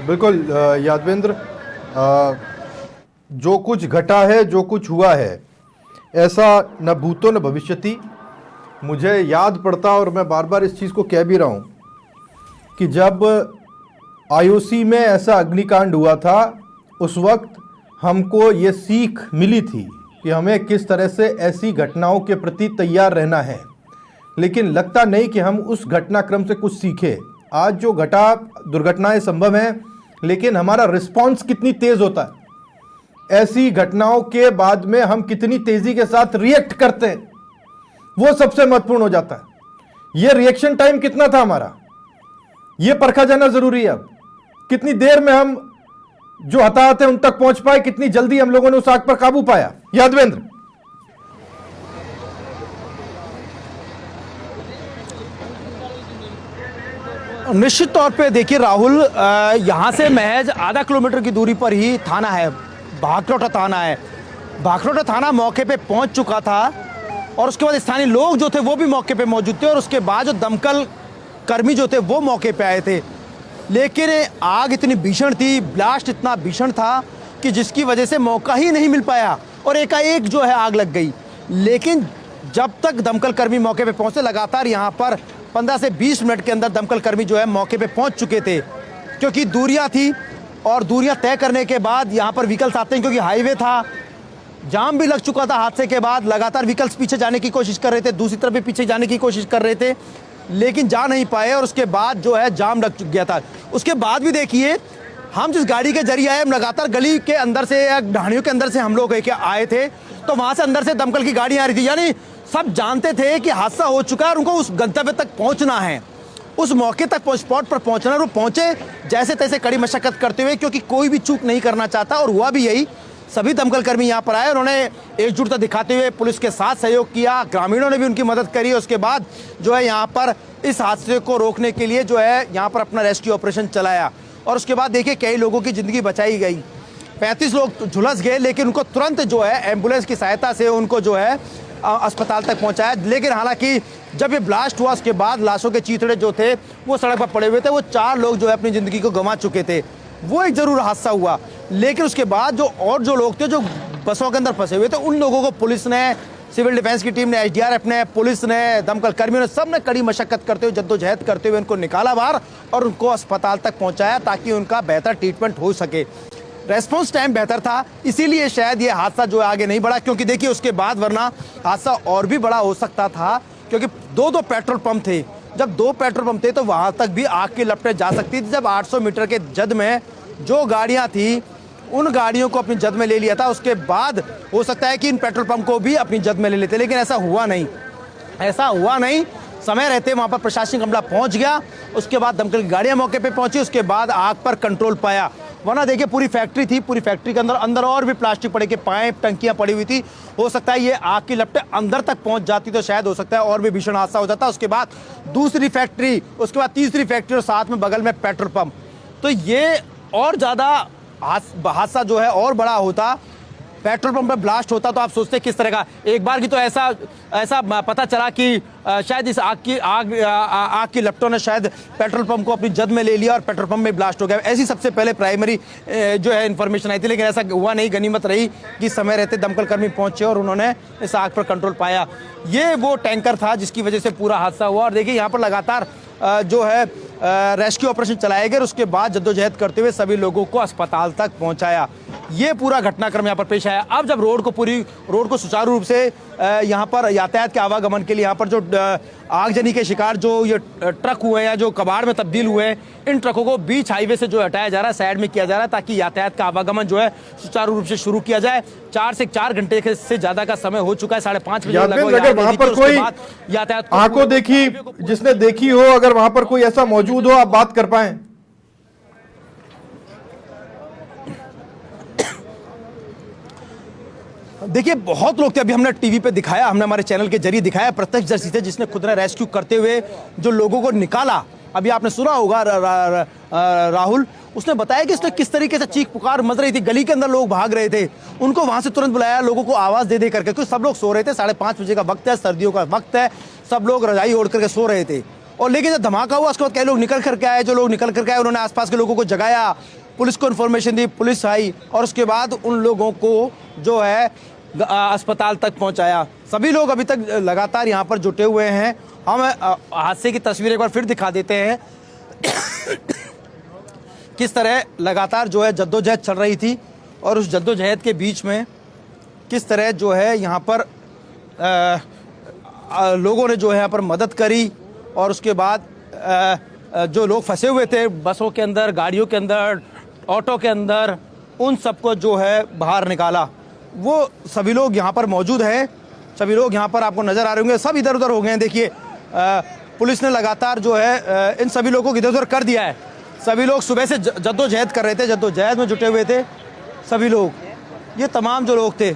बिल्कुल यादवेंद्र, जो कुछ घटा है, जो कुछ हुआ है, ऐसा न भूतो न भविष्यति। मुझे याद पड़ता, और मैं बार बार इस चीज़ को कह भी रहा हूँ, कि जब आईओसी में ऐसा अग्निकांड हुआ था, उस वक्त हमको ये सीख मिली थी कि हमें किस तरह से ऐसी घटनाओं के प्रति तैयार रहना है। लेकिन लगता नहीं कि हम उस घटनाक्रम से कुछ सीखे। आज जो घटा, दुर्घटनाएं संभव हैं, लेकिन हमारा रिस्पॉन्स कितनी तेज होता है, ऐसी घटनाओं के बाद में हम कितनी तेजी के साथ रिएक्ट करते हैं, वो सबसे महत्वपूर्ण हो जाता है। ये रिएक्शन टाइम कितना था हमारा, ये परखा जाना जरूरी है। अब कितनी देर में हम जो हताहत है उन तक पहुंच पाए, कितनी जल्दी हम लोगों ने उस आग पर काबू पाया। यादवेंद्र, निश्चित तौर पे देखिए राहुल, यहाँ से महज आधा किलोमीटर की दूरी पर ही थाना है, भाखरौटा थाना है। भाखरौटा थाना मौके पे पहुंच चुका था और उसके बाद स्थानीय लोग जो थे वो भी मौके पे मौजूद थे और उसके बाद जो दमकल कर्मी जो थे वो मौके पे आए थे। लेकिन आग इतनी भीषण थी, ब्लास्ट इतना भीषण था कि जिसकी वजह से मौका ही नहीं मिल पाया और एकाएक जो है आग लग गई। लेकिन जब तक दमकल कर्मी मौके पे पहुंचे, लगातार यहाँ पर 15 से 20 मिनट के अंदर दमकल कर्मी जो है मौके पे पहुंच चुके थे, क्योंकि दूरियां थी और दूरियां तय करने के बाद यहाँ पर व्हीकल्स आते हैं, क्योंकि हाईवे था, जाम भी लग चुका था हादसे के बाद। लगातार व्हीकल्स पीछे जाने की कोशिश कर रहे थे, दूसरी तरफ भी पीछे जाने की कोशिश कर रहे थे, लेकिन जा नहीं पाए और उसके बाद जो है जाम लग गया था। उसके बाद भी देखिए, हम जिस गाड़ी के जरिए आए, हम लगातार गली के अंदर से या ढाणियों के अंदर से हम लोग आए थे, तो वहाँ से अंदर से दमकल की गाड़ी आ रही थी। यानी सब जानते थे कि हादसा हो चुका है और उनको उस गंतव्य तक पहुंचना है, उस मौके तक स्पॉट पर पहुंचना है। वो पहुंचे जैसे तैसे कड़ी मशक्कत करते हुए, क्योंकि कोई भी चूक नहीं करना चाहता, और हुआ भी यही। सभी दमकल कर्मी यहाँ पर आए, उन्होंने एकजुटता दिखाते हुए पुलिस के साथ सहयोग किया, ग्रामीणों ने भी उनकी मदद करी। उसके बाद जो है यहाँ पर इस हादसे को रोकने के लिए जो है यहाँ पर अपना रेस्क्यू ऑपरेशन चलाया और उसके बाद देखिए कई लोगों की ज़िंदगी बचाई गई। 35 लोग झुलस गए, लेकिन उनको तुरंत जो है एम्बुलेंस की सहायता से उनको जो है अस्पताल तक पहुंचाया। लेकिन हालांकि जब ये ब्लास्ट हुआ उसके बाद लाशों के चीथड़े जो थे वो सड़क पर पड़े हुए थे। वो 4 लोग जो है अपनी ज़िंदगी को गंवा चुके थे। वो एक ज़रूर हादसा हुआ, लेकिन उसके बाद जो लोग थे जो बसों के अंदर फंसे हुए थे, उन लोगों को पुलिस ने, सिविल डिफेंस की टीम ने, एसडीआरएफ ने, पुलिस ने, दमकल कर्मियों ने, सब ने कड़ी मशक्कत करते हुए, जद्दोजहद करते हुए उनको निकाला बाहर और उनको अस्पताल तक पहुंचाया ताकि उनका बेहतर ट्रीटमेंट हो सके। रेस्पॉन्स टाइम बेहतर था, इसीलिए शायद ये हादसा जो है आगे नहीं बढ़ा, क्योंकि देखिए उसके बाद वरना हादसा और भी बड़ा हो सकता था, क्योंकि 2 पेट्रोल पंप थे। जब 2 पेट्रोल पंप थे तो वहां तक भी आग की लपटें जा सकती थी। जब 800 मीटर के जद में जो गाड़ियां थी उन गाड़ियों को अपनी जद में ले लिया था, उसके बाद हो सकता है कि इन पेट्रोल पंप को भी अपनी जद में ले लेते, लेकिन ऐसा हुआ नहीं। समय रहते वहां पर प्रशासनिक अमला पहुंच गया, उसके बाद दमकल की गाड़ियां मौके पे पहुंची, उसके बाद आग पर कंट्रोल पाया। वरना देखिए पूरी फैक्ट्री थी, पूरी फैक्ट्री के अंदर और भी प्लास्टिक पड़े के पाइप, टंकियां पड़ी हुई थी। हो सकता है ये आग की लपटें अंदर तक पहुंच जाती तो शायद हो सकता है और भी भीषण हादसा हो जाता। उसके बाद दूसरी फैक्ट्री, उसके बाद तीसरी फैक्ट्री और साथ में बगल में पेट्रोल पंप, तो ये और ज़्यादा हादसा जो है और बड़ा होता। पेट्रोल पंप पे ब्लास्ट होता तो आप सोचते किस तरह का। एक बार की तो ऐसा पता चला कि शायद इस आग की लपटों ने शायद पेट्रोल पंप को अपनी जद में ले लिया और पेट्रोल पंप में ब्लास्ट हो गया। ऐसी सबसे पहले प्राइमरी जो है इन्फॉर्मेशन आई थी, लेकिन ऐसा हुआ नहीं। गनीमत रही कि समय रहते दमकल कर्मी पहुंचे और उन्होंने इस आग पर कंट्रोल पाया। ये वो टैंकर था जिसकी वजह से पूरा हादसा हुआ। और देखिए यहाँ पर लगातार जो है रेस्क्यू ऑपरेशन चलाए गए, उसके बाद जद्दोजहद करते हुए सभी लोगों को अस्पताल तक पहुंचाया। ये पूरा घटनाक्रम यहाँ पर पेश आया। अब जब रोड को सुचारू रूप से यहाँ पर यातायात के आवागमन के लिए, यहाँ पर जो आगजनी के शिकार जो ये ट्रक हुए हैं या जो कबाड़ में तब्दील हुए हैं, इन ट्रकों को बीच हाईवे से जो हटाया जा रहा है, साइड में किया जा रहा है, ताकि यातायात का आवागमन जो है सुचारू रूप से शुरू किया जाए। 4 से 4 घंटे से ज्यादा का समय हो चुका है, 5:30 बजे अगर वहां पर कोई यातायात आंखों देखी, जिसने देखी हो, अगर वहां पर कोई ऐसा मौजूद हो, आप बात कर पाए। देखिए बहुत लोग थे, अभी हमने टीवी पे दिखाया, हमने हमारे चैनल के जरिए दिखाया, प्रत्यक्षदर्शी थे जिसने खुद ने रेस्क्यू करते हुए जो लोगों को निकाला। अभी आपने सुना होगा राहुल, उसने बताया कि उसने किस तरीके से चीख पुकार मच रही थी, गली के अंदर लोग भाग रहे थे, उनको वहां से तुरंत बुलाया, लोगों को आवाज दे करके, क्योंकि सब लोग सो रहे थे। 5:30 बजे का वक्त है, सर्दियों का वक्त है, सब लोग रजाई ओढ़ करके सो रहे थे। और लेकिन जब धमाका हुआ उसके बाद कई लोग निकल करके आए, जो लोग निकल करके आए उन्होंने आसपास के लोगों को जगाया, पुलिस को इन्फॉर्मेशन दी, पुलिस आई और उसके बाद उन लोगों को जो है अस्पताल तक पहुंचाया। सभी लोग अभी तक लगातार यहाँ पर जुटे हुए हैं। हम हादसे की तस्वीर एक बार फिर दिखा देते हैं किस तरह लगातार जो है जद्दोजहद चल रही थी और उस जद्दोजहद के बीच में किस तरह जो है यहाँ पर लोगों ने जो है यहाँ पर मदद करी और उसके बाद जो लोग फंसे हुए थे बसों के अंदर, गाड़ियों के अंदर, ऑटो के अंदर, उन सबको जो है बाहर निकाला। वो सभी लोग यहाँ पर मौजूद हैं, सभी लोग यहाँ पर आपको नज़र आ रहे होंगे, सब इधर उधर हो गए हैं। देखिए पुलिस ने लगातार जो है इन सभी लोगों को इधर उधर कर दिया है। सभी लोग सुबह से जद्दोजहद कर रहे थे, जद्दोजहद में जुटे हुए थे सभी लोग। ये तमाम जो लोग थे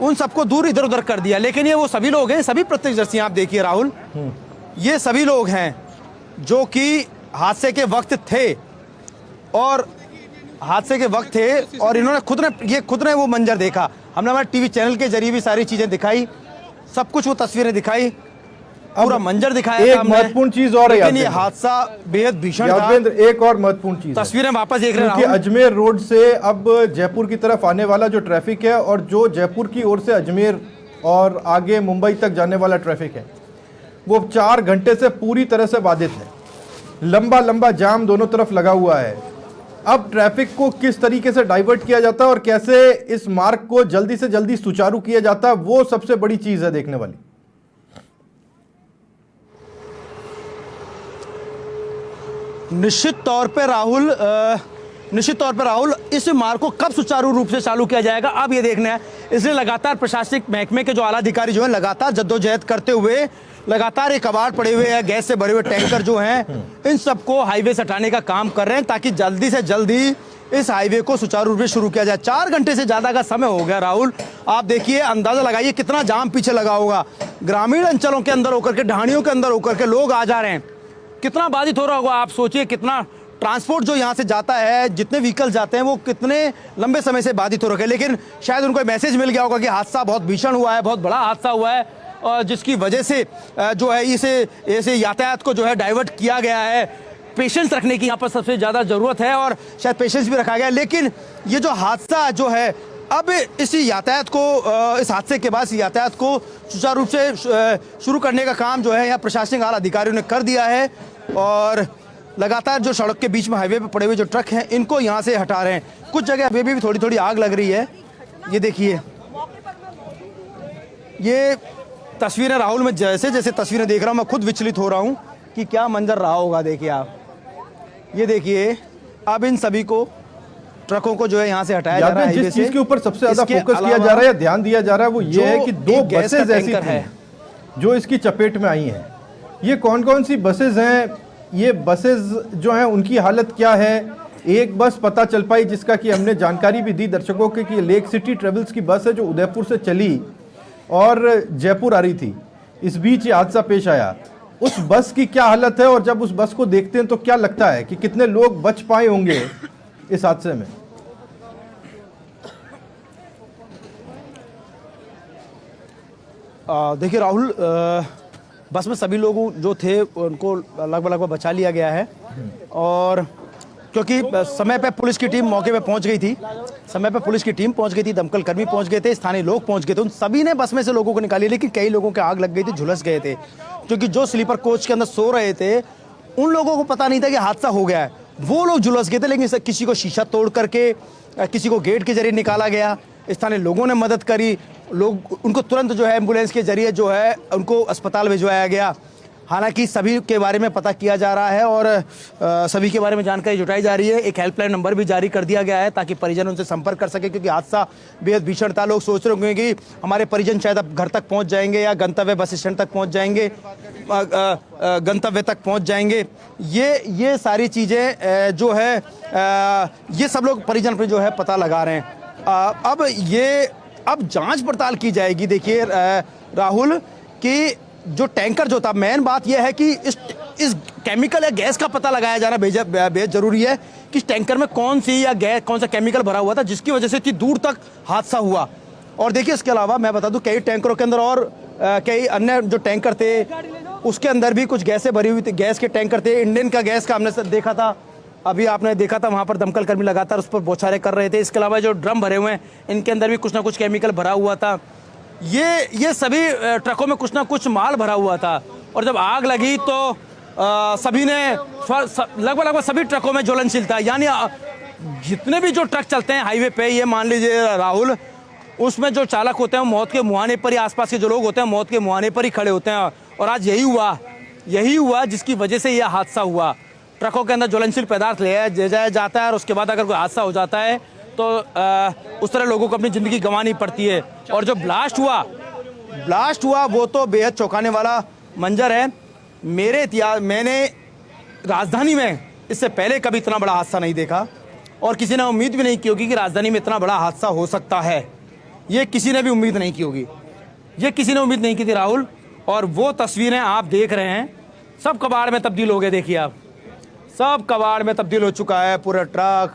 उन सबको दूर इधर उधर कर दिया। लेकिन ये वो सभी लोग हैं, सभी प्रत्यक्षदर्शी आप देखिए राहुल, ये सभी लोग हैं जो कि हादसे के वक्त थे और हादसे के वक्त थे और इन्होंने खुद ने वो मंजर देखा। हमने हमारे टीवी चैनल के जरिए भी सारी चीजें दिखाई, सब कुछ वो तस्वीरें दिखाई, पूरा मंजर दिखाया। एक महत्वपूर्ण चीज और है, लेकिन ये हादसा बेहद भीषण था। एक और महत्वपूर्ण चीज, तस्वीरें वापस देख रहे हैं क्योंकि अजमेर रोड से अब जयपुर की तरफ आने वाला जो ट्रैफिक है और जो जयपुर की ओर से अजमेर और आगे मुंबई तक जाने वाला ट्रैफिक है वो 4 घंटे से पूरी तरह से बाधित है। लंबा लंबा जाम दोनों तरफ लगा हुआ है। अब ट्रैफिक को किस तरीके से डाइवर्ट किया जाता है और कैसे इस मार्ग को जल्दी से जल्दी सुचारू किया जाता है, वो सबसे बड़ी चीज है देखने वाली। निश्चित तौर पे राहुल इस मार्ग को कब सुचारू रूप से चालू किया जाएगा अब ये देखना है। इसलिए लगातार प्रशासनिक महकमे के जो आला अधिकारी जो हैं लगातार जद्दोजहद करते हुए, लगातार एक कबाड़ पड़े हुए हैं, गैस से भरे हुए टैंकर जो हैं इन सबको हाईवे से हटाने का काम कर रहे हैं ताकि जल्दी से जल्दी इस हाईवे को सुचारू रूप से शुरू किया जाए। 4 घंटे से ज्यादा का समय हो गया राहुल, आप देखिए, अंदाजा लगाइए कितना जाम पीछे लगा होगा। ग्रामीण अंचलों के अंदर होकर के, ढाणियों के अंदर होकर के लोग आ जा रहे हैं, कितना बाधित हो रहा होगा। आप सोचिए कितना ट्रांसपोर्ट जो यहाँ से जाता है, जितने व्हीकल जाते हैं वो कितने लंबे समय से बाधित हो रखे हैं। लेकिन शायद उनको मैसेज मिल गया होगा कि हादसा बहुत भीषण हुआ है, बहुत बड़ा हादसा हुआ है और जिसकी वजह से जो है इसे यातायात को जो है डाइवर्ट किया गया है। पेशेंस रखने की यहाँ पर सबसे ज़्यादा ज़रूरत है और शायद पेशेंस भी रखा गया है। लेकिन ये जो हादसा जो है अब इस यातायात को, इस हादसे के बाद यातायात को सुचारू रूप से शुरू करने का काम जो है यहाँ प्रशासनिक आला अधिकारियों ने कर दिया है और लगातार जो सड़क के बीच में हाईवे पे पड़े हुए जो ट्रक हैं इनको यहाँ से हटा रहे हैं। कुछ जगह अभी भी थोड़ी थोड़ी आग लग रही है। ये देखिए, ये तस्वीरें राहुल में जैसे जैसे तस्वीरें देख रहा हूँ मैं खुद विचलित हो रहा हूँ कि क्या मंजर रहा होगा। देखिए आप, ये देखिए, अब इन सभी को ट्रकों को जो है यहाँ से हटाया जा रहा है। जिस चीज के ऊपर सबसे ज्यादा फोकस किया जा रहा है, ध्यान दिया जा रहा है, वो ये है कि 2 बसेज ऐसी हैं जो इसकी चपेट में आई हैं। ये कौन कौन सी बसेज हैं, ये बसेज जो हैं उनकी हालत क्या है। एक बस पता चल पाई जिसका कि हमने जानकारी भी दी दर्शकों के कि लेक सिटी ट्रेवल्स की बस है जो उदयपुर से चली और जयपुर आ रही थी। इस बीच ये हादसा पेश आया। उस बस की क्या हालत है और जब उस बस को देखते हैं तो क्या लगता है कि कितने लोग बच पाए होंगे इस हादसे में। देखिए राहुल, बस में सभी लोग जो थे उनको लगभग बचा लिया गया है और क्योंकि समय पे पुलिस की टीम मौके पे पहुंच गई थी, समय पे पुलिस की टीम पहुंच गई थी, दमकल कर्मी पहुंच गए थे, स्थानीय लोग पहुंच गए थे, उन सभी ने बस में से लोगों को निकाली। लेकिन कई लोगों के आग लग गई थी, झुलस गए थे, क्योंकि जो स्लीपर कोच के अंदर सो रहे थे उन लोगों को पता नहीं था कि हादसा हो गया है। वो लोग झुलस गए थे, लेकिन किसी को शीशा तोड़ करके, किसी को गेट के जरिए निकाला गया, स्थानीय लोगों ने मदद करी, लोग उनको तुरंत जो है एम्बुलेंस के जरिए जो है उनको अस्पताल भिजवाया गया। हालांकि सभी के बारे में पता किया जा रहा है और सभी के बारे में जानकारी जुटाई जा रही है। एक हेल्पलाइन नंबर भी जारी कर दिया गया है ताकि परिजन उनसे संपर्क कर सके, क्योंकि हादसा बेहद भीषण था। लोग सोच रहे होंगे कि हमारे परिजन शायद अब घर तक पहुंच जाएंगे या गंतव्य बस स्टैंड तक पहुंच जाएंगे, गंतव्य तक पहुंच जाएंगे। ये सारी चीज़ें जो है ये सब लोग परिजन पर जो है पता लगा रहे हैं। अब जांच पड़ताल की जाएगी। देखिए राहुल, कि जो टैंकर जो था, मेन बात यह है कि इस केमिकल या गैस का पता लगाया जाना बेहद जरूरी है कि इस टैंकर में कौन सा केमिकल भरा हुआ था जिसकी वजह से इतनी दूर तक हादसा हुआ। और देखिए इसके अलावा मैं बता दूं, कई टैंकरों के अंदर और कई अन्य जो टैंकर थे उसके अंदर भी कुछ गैसें भरी हुई थी, गैस के टैंकर थे, इंडियन का गैस का हमने देखा था, अभी आपने देखा था वहाँ पर दमकल कर्मी लगातार उस पर बौछारें कर रहे थे। इसके अलावा जो ड्रम भरे हुए हैं इनके अंदर भी कुछ ना कुछ केमिकल भरा हुआ था। ये सभी ट्रकों में कुछ ना कुछ माल भरा हुआ था और जब आग लगी तो सभी ने लगभग सभी ट्रकों में ज्वलनशील था। यानी जितने भी जो ट्रक चलते हैं हाईवे पे, ये मान लीजिए राहुल, उसमें जो चालक होते हैं मौत के मुहाने पर ही, आसपास के जो लोग होते हैं मौत के मुहाने पर ही खड़े होते हैं। और आज यही हुआ जिसकी वजह से यह हादसा हुआ। ट्रकों के अंदर ज्वलनशील पदार्थ ले जाया जाता है और उसके बाद अगर कोई हादसा हो जाता है तो उस तरह लोगों को अपनी ज़िंदगी गंवानी पड़ती है। और जो ब्लास्ट हुआ वो तो बेहद चौंकाने वाला मंजर है। मैंने राजधानी में इससे पहले कभी इतना बड़ा हादसा नहीं देखा और किसी ने उम्मीद भी नहीं की होगी कि राजधानी में इतना बड़ा हादसा हो सकता है। ये किसी ने भी उम्मीद नहीं की होगी, ये किसी ने उम्मीद नहीं की थी राहुल। और वो तस्वीरें आप देख रहे हैं, सब कबाड़ में तब्दील हो गए। देखिए आप, सब कबाड़ में तब्दील हो चुका है। पूरा ट्रक,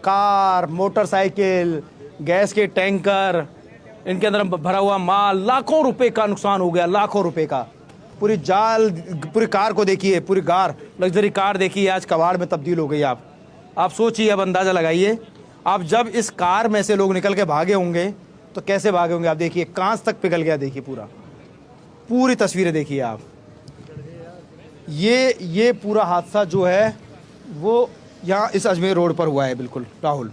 कार, मोटरसाइकिल, गैस के टैंकर, इनके अंदर भरा हुआ माल, लाखों रुपए का नुकसान हो गया, लाखों रुपए का। पूरी कार को देखिए, पूरी कार, लग्जरी कार देखिए, आज कबाड़ में तब्दील हो गई। आप सोचिए, अब अंदाज़ा लगाइए, आप जब इस कार में से लोग निकल के भागे होंगे तो कैसे भागे होंगे। आप देखिए, कांच तक पिघल गया। देखिए पूरी तस्वीरें देखिए आप। ये पूरा हादसा जो है वो यहाँ इस अजमेर रोड पर हुआ है। बिल्कुल राहुल,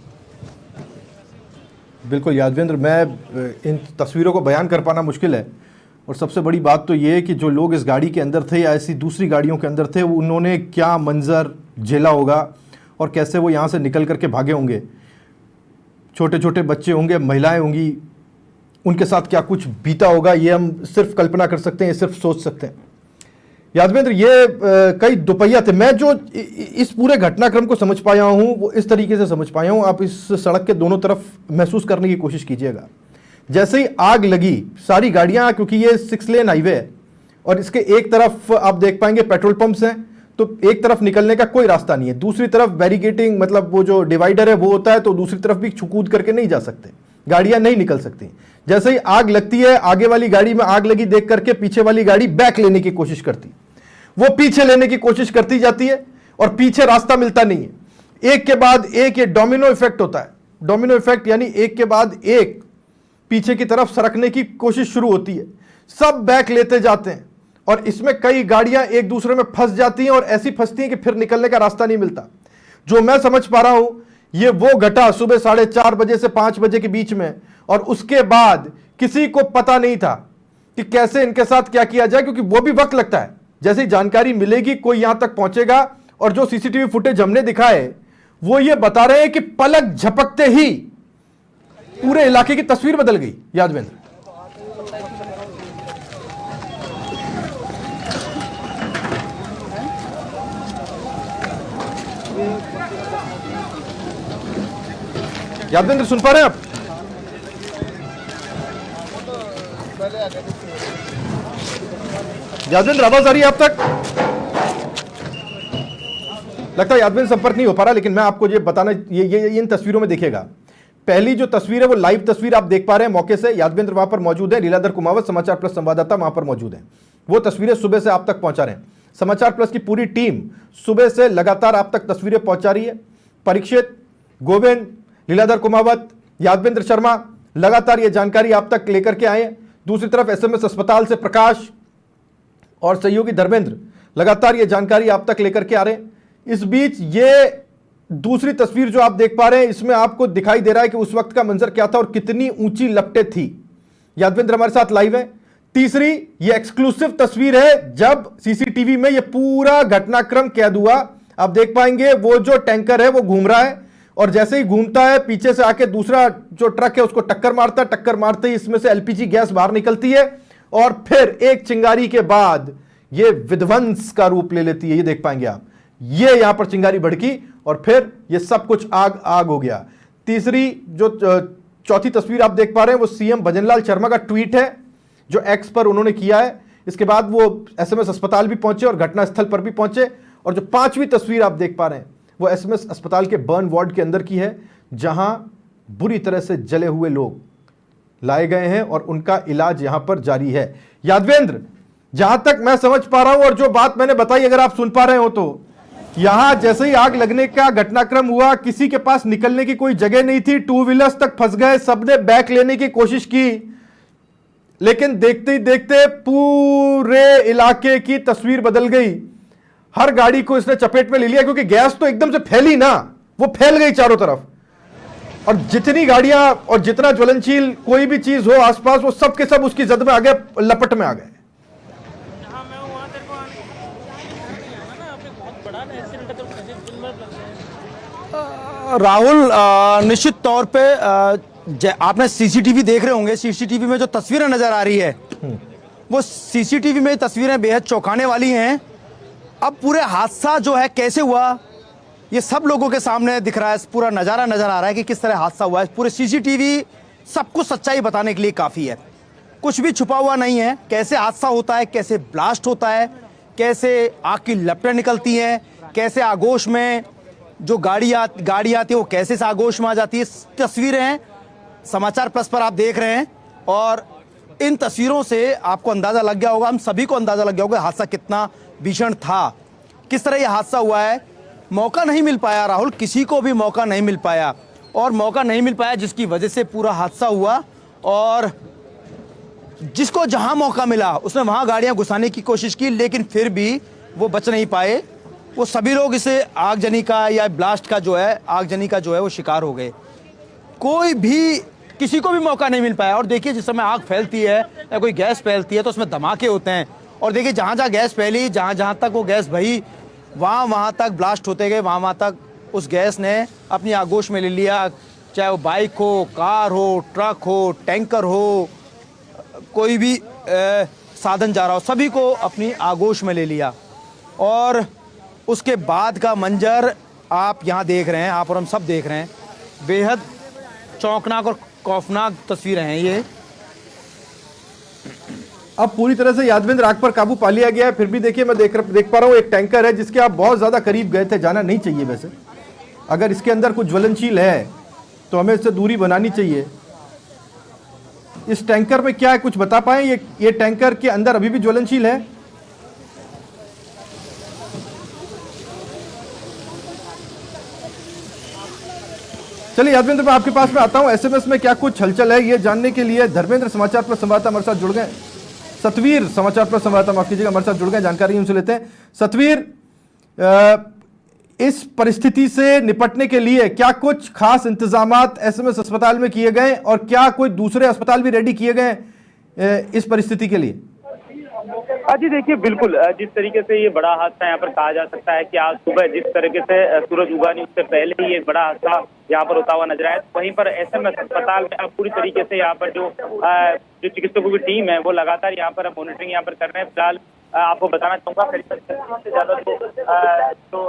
बिल्कुल यादवेंद्र, मैं इन तस्वीरों को बयान कर पाना मुश्किल है। और सबसे बड़ी बात तो ये है कि जो लोग इस गाड़ी के अंदर थे या ऐसी दूसरी गाड़ियों के अंदर थे, उन्होंने क्या मंजर झेला होगा और कैसे वो यहाँ से निकल करके भागे होंगे। छोटे छोटे बच्चे होंगे, महिलाएं होंगी, उनके साथ क्या कुछ बीता होगा, ये हम सिर्फ कल्पना कर सकते हैं, सिर्फ सोच सकते हैं। यादवेंद्र, ये कई दोपहिया थे। मैं जो इस पूरे घटनाक्रम को समझ पाया हूँ वो इस तरीके से समझ पाया हूँ, आप इस सड़क के दोनों तरफ महसूस करने की कोशिश कीजिएगा। जैसे ही आग लगी, सारी गाड़ियाँ, क्योंकि ये 6 लेन हाईवे है और इसके एक तरफ आप देख पाएंगे पेट्रोल पंप्स हैं, तो एक तरफ निकलने का कोई रास्ता नहीं है। दूसरी तरफ बैरिकेटिंग, मतलब वो जो डिवाइडर है वो होता है, तो दूसरी तरफ भी कूद करके नहीं जा सकते, गाड़ियां नहीं निकल सकती। जैसे ही आग लगती है, आगे वाली गाड़ी में आग लगी देख करके पीछे वाली गाड़ी बैक लेने की कोशिश करती, वो पीछे लेने की कोशिश करती जाती है और पीछे रास्ता मिलता नहीं है। एक के बाद एक ये डोमिनो इफेक्ट होता है। डोमिनो इफेक्ट यानी एक के बाद एक पीछे की तरफ सरकने की कोशिश शुरू होती है, सब बैक लेते जाते हैं और इसमें कई गाड़ियां एक दूसरे में फंस जाती हैं और ऐसी फंसती हैं कि फिर निकलने का रास्ता नहीं मिलता। जो मैं समझ पा रहा हूं, ये वो घटा सुबह 4:30 बजे से 5 बजे के बीच में, और उसके बाद किसी को पता नहीं था कि कैसे इनके साथ क्या किया जाए, क्योंकि वो भी वक्त लगता है। जैसे ही जानकारी मिलेगी कोई यहां तक पहुंचेगा, और जो सीसीटीवी फुटेज हमने दिखाए वो ये बता रहे हैं कि पलक झपकते ही पूरे इलाके की तस्वीर बदल गई। यादवेंद्र, यादवेंद्र सुन पा रहे हैं आप? यादवेंद्र, आवाज आ रही है आप तक? लगता है यादवेंद्र संपर्क नहीं हो पा रहा, लेकिन मैं आपको ये बताना, ये इन तस्वीरों में देखिएगा। पहली जो तस्वीर है वो लाइव तस्वीर आप देख पा रहे हैं मौके से। यादवेंद्र वहां पर मौजूद है, लीलाधर कुमावत समाचार प्लस संवाददाता वहां पर मौजूद है। वो तस्वीरें सुबह से आप तक पहुंचा रहे हैं। समाचार प्लस की पूरी टीम सुबह से लगातार आप तक तस्वीरें पहुंचा रही है। परीक्षित, गोविंद, लीलाधर कुमावत, यादवेंद्र शर्मा लगातार ये जानकारी आप तक लेकर के आए। दूसरी तरफ एसएमएस अस्पताल से प्रकाश और सहयोगी धर्मेंद्र लगातार ये जानकारी आप तक लेकर के आ रहे हैं। इस बीच ये दूसरी तस्वीर जो आप देख पा रहे हैं, इसमें आपको दिखाई दे रहा है कि उस वक्त का मंजर क्या था और कितनी ऊंची लपटें थी। यादवेंद्र हमारे साथ लाइव है। तीसरी ये एक्सक्लूसिव तस्वीर है जब सीसीटीवी में ये पूरा घटनाक्रम कैद हुआ। आप देख पाएंगे वो जो टैंकर है वो घूम रहा है और जैसे ही घूमता है पीछे से आके दूसरा जो ट्रक है उसको टक्कर मारता है। टक्कर मारते ही इसमें से एलपीजी गैस बाहर निकलती है और फिर एक चिंगारी के बाद ये विध्वंस का रूप ले लेती है। ये देख पाएंगे आप, ये यहां पर चिंगारी भड़की और फिर ये सब कुछ आग आग हो गया। तीसरी जो चौथी तस्वीर आप देख पा रहे हैं वो सीएम भजनलाल शर्मा का ट्वीट है जो एक्स पर उन्होंने किया है। इसके बाद वो एसएमएस अस्पताल भी पहुंचे और घटनास्थल पर भी पहुंचे। और जो पांचवी तस्वीर आप देख पा रहे हैं वो एसएमएस अस्पताल के बर्न वार्ड के अंदर की है, जहां बुरी तरह से जले हुए लोग लाए गए हैं और उनका इलाज यहां पर जारी है। यादवेंद्र, जहां तक मैं समझ पा रहा हूं और जो बात मैंने बताई, अगर आप सुन पा रहे हो तो यहां जैसे ही आग लगने का घटनाक्रम हुआ, किसी के पास निकलने की कोई जगह नहीं थी, टू व्हीलर्स तक फंस गए, सबने बैक लेने की कोशिश की, लेकिन देखते ही देखते पूरे इलाके की तस्वीर बदल गई। हर गाड़ी को इसने चपेट में ले लिया, क्योंकि गैस तो एकदम से फैली ना, वो फैल गई चारों तरफ, और जितनी गाड़ियां और जितना ज्वलनशील कोई भी चीज हो आसपास, वो सब के सब उसकी जद में आ गए, लपट में आ गए। राहुल, निश्चित तौर पे आपने सीसीटीवी देख रहे होंगे, सीसीटीवी में जो तस्वीरें नजर आ रही है वो सीसीटीवी में तस्वीरें बेहद चौंकाने वाली हैं। अब पूरे हादसा जो है कैसे हुआ, ये सब लोगों के सामने दिख रहा है, पूरा नज़ारा नजर आ रहा है कि किस तरह हादसा हुआ है। पूरे सीसीटीवी सब कुछ सच्चाई बताने के लिए काफ़ी है, कुछ भी छुपा हुआ नहीं है। कैसे हादसा होता है, कैसे ब्लास्ट होता है, कैसे आग की लपटें निकलती हैं, कैसे आगोश में जो गाड़ी आती है वो कैसे इस आगोश में आ जाती है। तस्वीरें हैं, समाचार प्लस पर आप देख रहे हैं, और इन तस्वीरों से आपको अंदाज़ा लग गया होगा, हम सभी को अंदाज़ा लग गया होगा हादसा कितना भीषण था, किस तरह यह हादसा हुआ है। मौका नहीं मिल पाया राहुल, किसी को भी मौका नहीं मिल पाया, और मौका नहीं मिल पाया जिसकी वजह से पूरा हादसा हुआ। और जिसको जहां मौका मिला उसने वहां गाड़ियां घुसाने की कोशिश की, लेकिन फिर भी वो बच नहीं पाए। वो सभी लोग इसे आगजनी का या ब्लास्ट का जो है, आगजनी का जो है वो शिकार हो गए। कोई भी, किसी को भी मौका नहीं मिल पाया। और देखिए, जिस समय आग फैलती है या कोई गैस फैलती है तो उसमें धमाके होते हैं, और देखिए जहाँ जहाँ गैस फैली, जहाँ जहाँ तक वो गैस भई, वहाँ तक ब्लास्ट होते गए, वहाँ तक उस गैस ने अपनी आगोश में ले लिया। चाहे वो बाइक हो, कार हो, ट्रक हो, टैंकर हो, कोई भी साधन जा रहा हो, सभी को अपनी आगोश में ले लिया। और उसके बाद का मंजर आप यहाँ देख रहे हैं, आप और हम सब देख रहे हैं। बेहद चौंकनाक और खौफनाक तस्वीरें हैं ये। अब पूरी तरह से यादविंद्र आग पर काबू पा लिया गया है। फिर भी देखिए, मैं देख पा रहा हूँ एक टैंकर है जिसके आप बहुत ज्यादा करीब गए थे, जाना नहीं चाहिए। वैसे अगर इसके अंदर कुछ ज्वलनशील है तो हमें इससे दूरी बनानी चाहिए। इस टैंकर में क्या है, कुछ बता पाए? ये टैंकर के अंदर अभी भी ज्वलनशील है? चलिए यादविंद्र, मैं आपके पास में आता हूं। एसएमएस में क्या कुछ हलचल है ये जानने के लिए धर्मेंद्र समाचार प्लस संवाददाता हमारे साथ जुड़ गए। सतवीर समाचार प्लस संवाददाता, माफ कीजिएगा, हमारे साथ जुड़ गए, जानकारी उनसे लेते हैं। सतवीर, इस परिस्थिति से निपटने के लिए क्या कुछ खास इंतजामात एसएमएस अस्पताल में किए गए, और क्या कोई दूसरे अस्पताल भी रेडी किए गए इस परिस्थिति के लिए? जी देखिए, बिल्कुल जिस तरीके से ये बड़ा हादसा यहाँ पर कहा जा सकता है कि आज सुबह जिस तरीके से सूरज उगा नहीं उससे पहले ही एक बड़ा हादसा यहाँ पर होता हुआ नजर आया। वहीं पर एसएमएस अस्पताल में अब पूरी तरीके से यहाँ पर जो चिकित्सकों की टीम है वो लगातार यहाँ पर मॉनिटरिंग यहाँ पर कर रहे हैं। फिलहाल आपको बताना चाहूंगा, करीब 30 से ज्यादा जो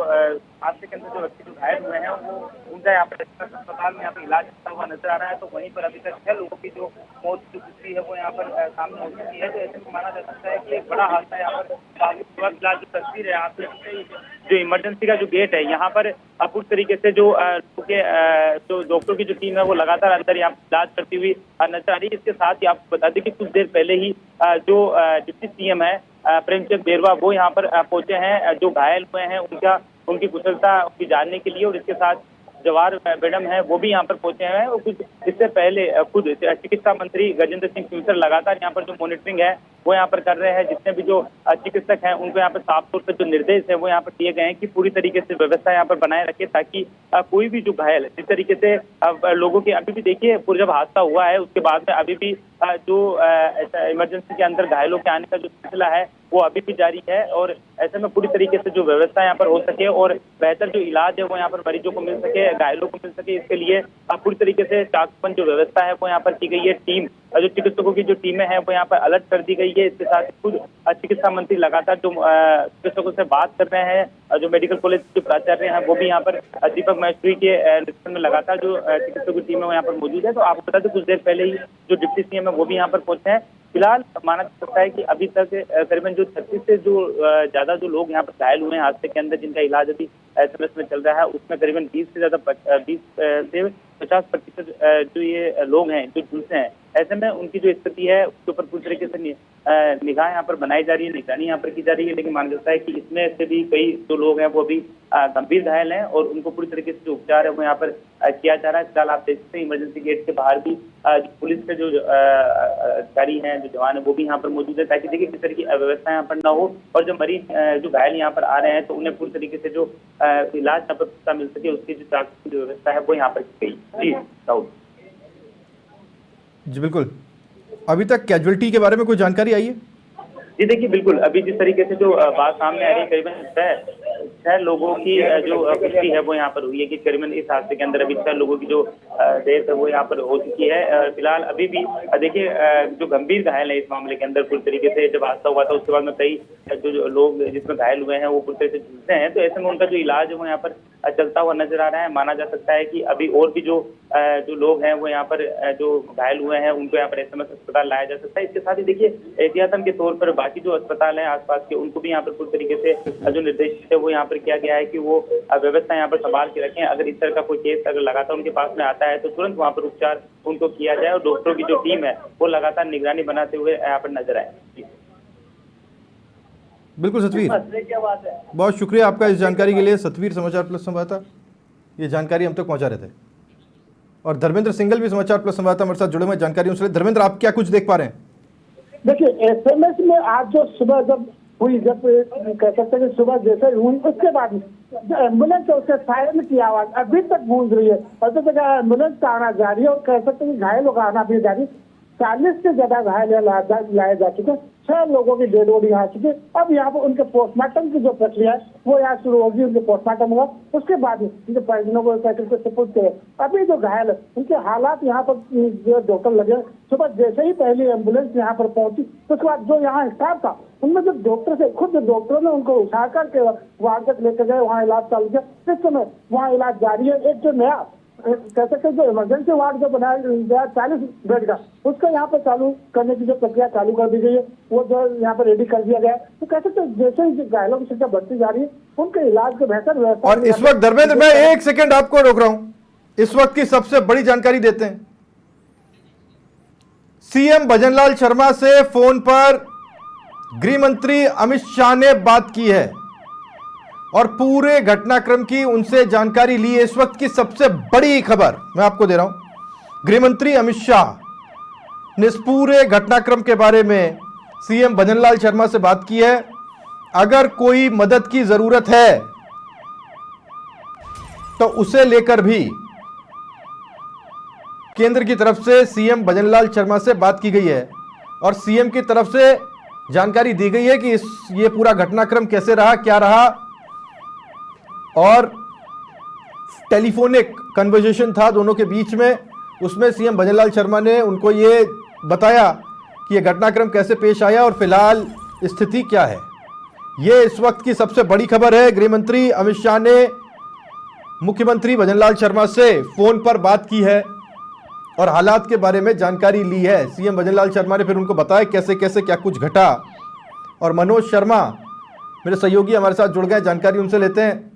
हादसे के अंदर जो व्यक्ति जो घायल हुए हैं वो उनका यहाँ पर अस्पताल में यहाँ पर इलाज होता हुआ नजर आ रहा है। तो वहीं पर अभी तक 6 लोगों की जो मौत की पुष्टि है वो यहाँ पर सामने हो चुकी है। तो ऐसे में माना जा सकता है कि एक बड़ा हादसा यहाँ पर। फिलहाल जो तस्वीर है आप जो इमरजेंसी का जो गेट है यहाँ पर पूरी तरीके से जो डॉक्टर की जो टीम है वो लगातार अंदर यहाँ इलाज करती हुई नजर आ रही है। इसके साथ ही आपको बता दें कि कुछ देर पहले ही जो डिप्टी सीएम है प्रेमचंद बेरवा वो यहाँ पर पहुंचे हैं। जो घायल हुए हैं उनकी कुशलता उनकी जानने के लिए, और इसके साथ जवाहर मैडम है वो भी यहाँ पर पहुंचे हैं। और कुछ इससे पहले खुद चिकित्सा मंत्री गजेंद्र सिंह शेखावत लगातार यहाँ पर जो मॉनिटरिंग है वो यहाँ पर कर रहे हैं। जितने भी जो चिकित्सक हैं उनको यहाँ पर साफ तौर पर जो निर्देश है वो यहाँ पर दिए गए हैं कि पूरी तरीके से व्यवस्था यहाँ पर बनाए रखे, ताकि कोई भी जो घायल जिस तरीके से लोगों के अभी भी देखिए पूरा जब हादसा हुआ है उसके बाद में अभी भी जो इमरजेंसी के अंदर घायलों के आने का जो सिलसिला है वो अभी भी जारी है। और ऐसे में पूरी तरीके से जो व्यवस्था यहाँ पर हो सके और बेहतर जो इलाज है वो यहाँ पर मरीजों को मिल सके, घायलों को मिल सके, इसके लिए पूरी तरीके से चाकबंद जो व्यवस्था है वो यहाँ पर की गई है। टीम जो चिकित्सकों की जो टीमें हैं वो यहाँ पर अलर्ट कर दी गई है। इसके साथ खुद चिकित्सा मंत्री लगातार जो चिकित्सकों से बात कर रहे हैं। जो मेडिकल कॉलेज के प्राचार्य हैं वो भी यहाँ पर दीपक महेश्वरी के नेतृत्व में लगातार जो चिकित्सकों की टीम है वो यहाँ पर मौजूद है। तो आपको बता दें कुछ देर पहले ही जो डिप्टी सीएम है वो भी यहाँ पर पहुंचे हैं। फिलहाल माना जा सकता है कि अभी तक करीबन जो 36 से जो ज्यादा जो लोग यहाँ पर घायल हुए हैं हादसे के अंदर, जिनका इलाज अभी एसएमएस में चल रहा है, उसमें करीबन 20 से 50% जो ये लोग हैं जो झुलसे हैं, ऐसे में उनकी जो स्थिति है उसके ऊपर पूरी तरीके से निगाह यहाँ पर बनाई जा रही है, निगरानी यहाँ पर की जा रही है। लेकिन माना जाता है कि इसमें से भी कई जो लोग हैं वो अभी गंभीर घायल हैं और उनको पूरी तरीके से जो उपचार है वो यहाँ पर किया जा रहा है। फिलहाल आप देख सकते हैं इमरजेंसी गेट के बाहर भी पुलिस के जो अधिकारी हैं, जो जवान है, वो भी यहाँ पर मौजूद है, ताकि देखिए किस तरह की अव्यवस्था यहाँ पर न हो और जो मरीज जो घायल यहाँ पर आ रहे हैं तो उन्हें पूरी तरीके से जो इलाज यहाँ पर मिल सके, उसकी जो चाकू की व्यवस्था है वो यहाँ पर की गई। जी राहुल। जी बिल्कुल। अभी तक कैजुअलिटी के बारे में कोई जानकारी आई है? जी देखिए बिल्कुल, अभी जिस तरीके से जो बात सामने आ रही है, करीबन छह लोगों की जो पुष्टि है वो यहाँ पर हुई है कि करीबन इस हादसे के अंदर अभी 6 लोगों की जो डेथ है वो यहाँ पर हो चुकी है। फिलहाल अभी भी देखिए जो गंभीर घायल है इस मामले के अंदर, पूरी तरीके से जब हादसा हुआ था उसके बाद में कई जो लोग जिसमें घायल हुए हैं वो पूरी तरीके से झुलसे हैं, तो ऐसे में उनका जो इलाज है वो यहाँ पर चलता हुआ नजर आ रहा है। माना जा सकता है कि अभी और भी जो लोग हैं वो यहाँ पर जो घायल हुए हैं उनको यहाँ पर SMS अस्पताल लाया जा सकता है। इसके साथ ही देखिए एहतियातन के तौर पर बाकी जो अस्पताल हैं आसपास के, उनको भी यहाँ पर पूरी तरीके से जो निर्देश है वो यहाँ पर किया गया है कि वो व्यवस्था यहाँ पर संभाल के रखें। अगर इस तरह का कोई केस अगर लगातार उनके पास में आता है तो तुरंत वहाँ पर उपचार उनको किया जाए और डॉक्टरों की जो टीम है वो लगातार निगरानी बनाते हुए यहाँ पर नजर आए। बिल्कुल सतवीर, बहुत शुक्रिया आपका इस जानकारी के लिए। सतवीर समाचार प्लस संवाददाता ये जानकारी हम तक पहुंचा रहे थे, और धर्मेंद्र सिंगल भी समाचार प्लस संवाददाता हमारे साथ जुड़े हुए जानकारी उनसे। धर्मेंद्र, आप क्या कुछ देख पा रहे हैं? देखिए SMS में आज जो सुबह जब हुई, जब कह सकते हैं कि सुबह जैसे हुई उसके बाद जो एम्बुलेंस है उसके सायरन की आवाज अभी तक गूंज रही है और तो जगह एम्बुलेंस का आना जारी है और कह सकते हैं कि घायलों का आना भी जारी। 40 से ज्यादा घायल लाए जा चुके, 6 लोगों की डेड बॉडी आ चुकी है। अब यहाँ पर उनके पोस्टमार्टम की जो प्रक्रिया है वो यहाँ शुरू होगी, उनके पोस्टमार्टम होगा, उसके बाद उनके परिजनों को को सपोर्ट करें। अभी जो घायल है उनके हालात यहाँ पर जो डॉक्टर लगे, सुबह जैसे ही पहली एम्बुलेंस यहाँ पर पहुंची तो उसके बाद जो यहाँ स्टाफ था उनमें जो डॉक्टर से खुद डॉक्टरों ने उनको उठा करके वार्ड तक लेकर गए, वहाँ इलाज चालू किया। इस समय वहाँ इलाज जारी है। एक जो नया कह सकते हैं जो इमरजेंसी वार्ड जो बनाया गया 40 बेड का, उसका यहाँ पर चालू करने की जो प्रक्रिया चालू कर दी गई है वो जो यहाँ पर रेडी कर दिया गया है। तो कह सकते हैं जैसे ही घायलों की संख्या बढ़ती जा रही है उनके इलाज के बेहतर व्यवस्था। और इस वक्त धर्मेंद्र, मैं 1 सेकंड आपको रोक रहा हूं, इस वक्त की सबसे बड़ी जानकारी देते हैं। सीएम भजनलाल शर्मा से फोन पर गृह मंत्री अमित शाह ने बात की है और पूरे घटनाक्रम की उनसे जानकारी ली है। इस वक्त की सबसे बड़ी खबर मैं आपको दे रहा हूं। गृह मंत्री अमित शाह ने इस पूरे घटनाक्रम के बारे में सीएम भजनलाल शर्मा से बात की है। अगर कोई मदद की जरूरत है तो उसे लेकर भी केंद्र की तरफ से सीएम भजनलाल शर्मा से बात की गई है और सीएम की तरफ से जानकारी दी गई है कि ये पूरा घटनाक्रम कैसे रहा, क्या रहा, और टेलीफोनिक कन्वर्सेशन था दोनों के बीच में। उसमें सीएम भजनलाल शर्मा ने उनको ये बताया कि यह घटनाक्रम कैसे पेश आया और फिलहाल स्थिति क्या है। यह इस वक्त की सबसे बड़ी खबर है। गृह मंत्री अमित शाह ने मुख्यमंत्री भजनलाल शर्मा से फोन पर बात की है और हालात के बारे में जानकारी ली है। सीएम भजनलाल शर्मा ने फिर उनको बताया कैसे कैसे क्या कुछ घटा। और मनोज शर्मा मेरे सहयोगी हमारे साथ जुड़ गए, जानकारी उनसे लेते हैं।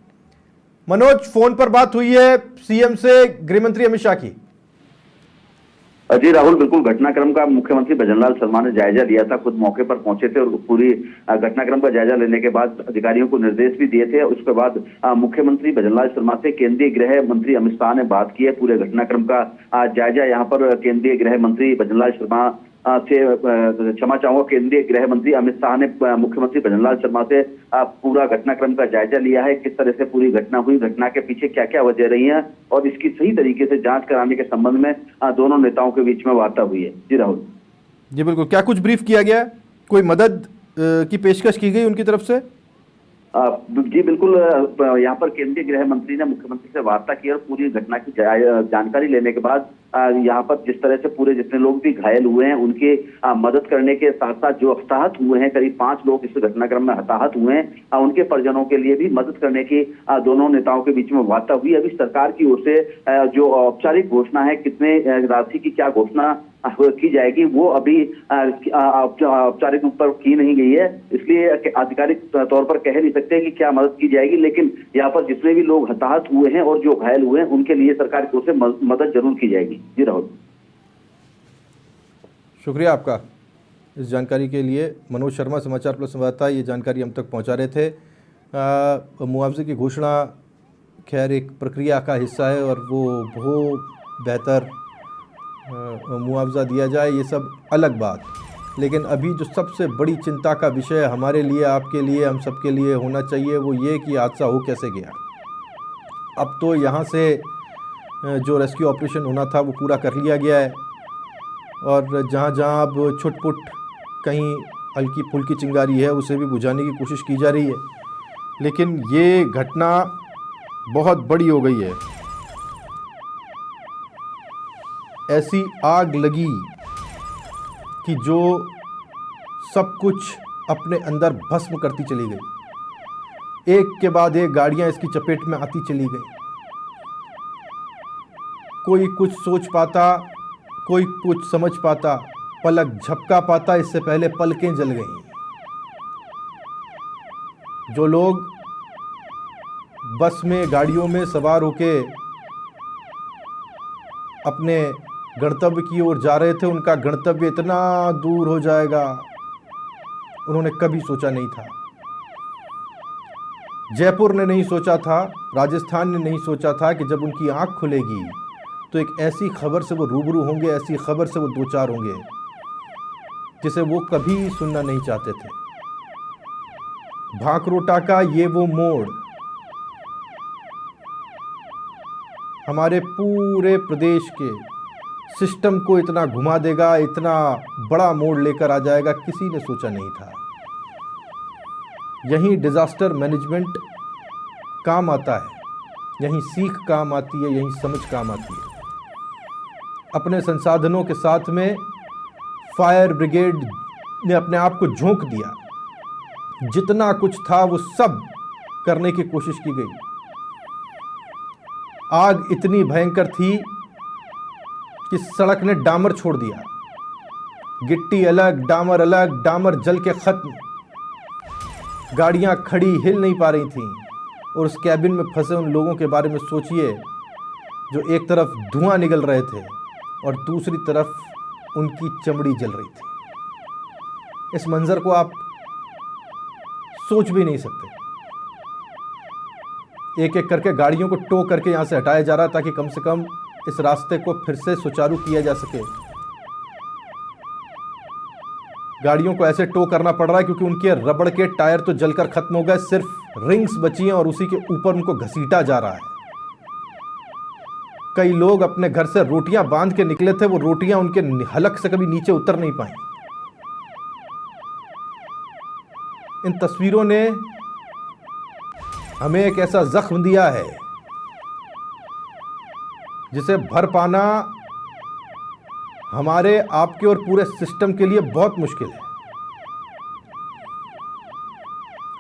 मनोज, फोन पर बात हुई है सीएम से गृह मंत्री अमित शाह की। जी राहुल, बिल्कुल घटनाक्रम का मुख्यमंत्री भजनलाल शर्मा ने जायजा लिया था, खुद मौके पर पहुंचे थे और पूरी घटनाक्रम का जायजा लेने के बाद अधिकारियों को निर्देश भी दिए थे। उसके बाद मुख्यमंत्री भजनलाल शर्मा से केंद्रीय गृह मंत्री अमित शाह ने बात की है। पूरे घटनाक्रम का जायजा यहाँ पर केंद्रीय गृह मंत्री भजनलाल शर्मा से क्षमा चाहूंगा, केंद्रीय गृह मंत्री अमित शाह ने मुख्यमंत्री भजनलाल शर्मा से पूरा घटनाक्रम का जायजा लिया है। किस तरह से पूरी घटना हुई, घटना के पीछे क्या क्या वजह रही है और इसकी सही तरीके से जांच कराने के संबंध में दोनों नेताओं के बीच में वार्ता हुई है। जी राहुल। जी बिल्कुल, क्या कुछ ब्रीफ किया गया, कोई मदद की पेशकश की गई उनकी तरफ से? जी बिल्कुल, यहाँ पर केंद्रीय गृह मंत्री ने मुख्यमंत्री से वार्ता की और पूरी घटना की जानकारी लेने के बाद यहाँ पर जिस तरह से पूरे जितने लोग भी घायल हुए हैं उनके मदद करने के साथ साथ जो हताहत हुए हैं, करीब 5 लोग इस घटनाक्रम में हताहत हुए हैं, उनके परिजनों के लिए भी मदद करने की दोनों नेताओं के बीच में वार्ता हुई। अभी सरकार की ओर से जो औपचारिक घोषणा है, कितने राशि की क्या घोषणा की जाएगी, वो अभी औपचारिक रूप पर की नहीं गई है, इसलिए आधिकारिक तौर पर कह नहीं सकते कि क्या मदद की जाएगी। लेकिन यहाँ पर जितने भी लोग हताहत हुए हैं और जो घायल हुए हैं उनके लिए सरकार की ओर से मदद जरूर की जाएगी। जी राहुल, शुक्रिया आपका। इस जानकारी के लिए। मनोज शर्मा, समाचार प्लस संवाददाता, ये जानकारी हम तक पहुंचा रहे थे। मुआवजे की घोषणा खैर एक प्रक्रिया का हिस्सा है और वो बहुत बेहतर मुआवजा दिया जाए, ये सब अलग बात। लेकिन अभी जो सबसे बड़ी चिंता का विषय हमारे लिए, आपके लिए, हम सब के लिए होना चाहिए वो ये कि हादसा हो कैसे गया। अब तो यहाँ से जो रेस्क्यू ऑपरेशन होना था वो पूरा कर लिया गया है और जहाँ जहाँ अब छुटपुट कहीं हल्की फुल्की चिंगारी है उसे भी बुझाने की कोशिश की जा रही है। लेकिन ये घटना बहुत बड़ी हो गई है। ऐसी आग लगी कि जो सब कुछ अपने अंदर भस्म करती चली गई। एक के बाद एक गाड़ियां इसकी चपेट में आती चली गई। कोई कुछ सोच पाता, कोई कुछ समझ पाता, पलक झपका पाता, इससे पहले पलकें जल गईं। जो लोग बस में, गाड़ियों में सवार होके अपने गंतव्य की ओर जा रहे थे, उनका गंतव्य इतना दूर हो जाएगा उन्होंने कभी सोचा नहीं था। जयपुर ने नहीं सोचा था, राजस्थान ने नहीं सोचा था कि जब उनकी आंख खुलेगी तो एक ऐसी खबर से वो रूबरू होंगे, ऐसी खबर से वो दो चार होंगे जिसे वो कभी सुनना नहीं चाहते थे। भांकरोटा का ये वो मोड़ हमारे पूरे प्रदेश के सिस्टम को इतना घुमा देगा, इतना बड़ा मोड़ लेकर आ जाएगा, किसी ने सोचा नहीं था। यहीं डिजास्टर मैनेजमेंट काम आता है, यहीं सीख काम आती है, यहीं समझ काम आती है। अपने संसाधनों के साथ में फायर ब्रिगेड ने अपने आप को झोंक दिया। जितना कुछ था वो सब करने की कोशिश की गई। आग इतनी भयंकर थी कि सड़क ने डामर छोड़ दिया। गिट्टी अलग, डामर अलग, डामर जल के खत्म। गाड़ियां खड़ी हिल नहीं पा रही थीं। और उस कैबिन में फंसे उन लोगों के बारे में सोचिए जो एक तरफ धुआं निकल रहे थे और दूसरी तरफ उनकी चमड़ी जल रही थी। इस मंजर को आप सोच भी नहीं सकते। एक एक करके गाड़ियों को टो करके यहां से हटाया जा रहा ताकि कम से कम इस रास्ते को फिर से सुचारू किया जा सके। गाड़ियों को ऐसे टो करना पड़ रहा है क्योंकि उनके रबड़ के टायर तो जलकर खत्म हो गए, सिर्फ रिंग्स बची हैं और उसी के ऊपर उनको घसीटा जा रहा है। कई लोग अपने घर से रोटियां बांध के निकले थे, वो रोटियां उनके हलक से कभी नीचे उतर नहीं पाई। इन तस्वीरों ने हमें एक ऐसा जख्म दिया है जिसे भर पाना हमारे, आपके और पूरे सिस्टम के लिए बहुत मुश्किल है।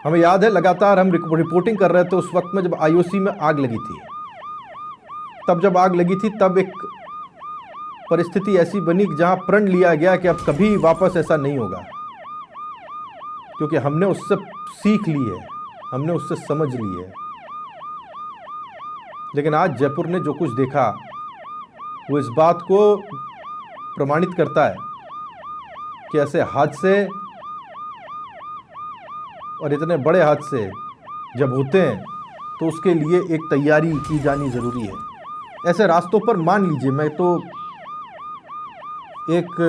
हमें याद है लगातार हम रिपोर्टिंग कर रहे थे उस वक्त में जब आईओसी में आग लगी थी। तब जब आग लगी थी तब एक परिस्थिति ऐसी बनी जहां प्रण लिया गया कि अब कभी वापस ऐसा नहीं होगा, क्योंकि हमने उससे सीख ली है, हमने उससे समझ ली है। लेकिन आज जयपुर ने जो कुछ देखा वो इस बात को प्रमाणित करता है कि ऐसे हादसे और इतने बड़े हादसे जब होते हैं तो उसके लिए एक तैयारी की जानी ज़रूरी है। ऐसे रास्तों पर मान लीजिए, मैं तो एक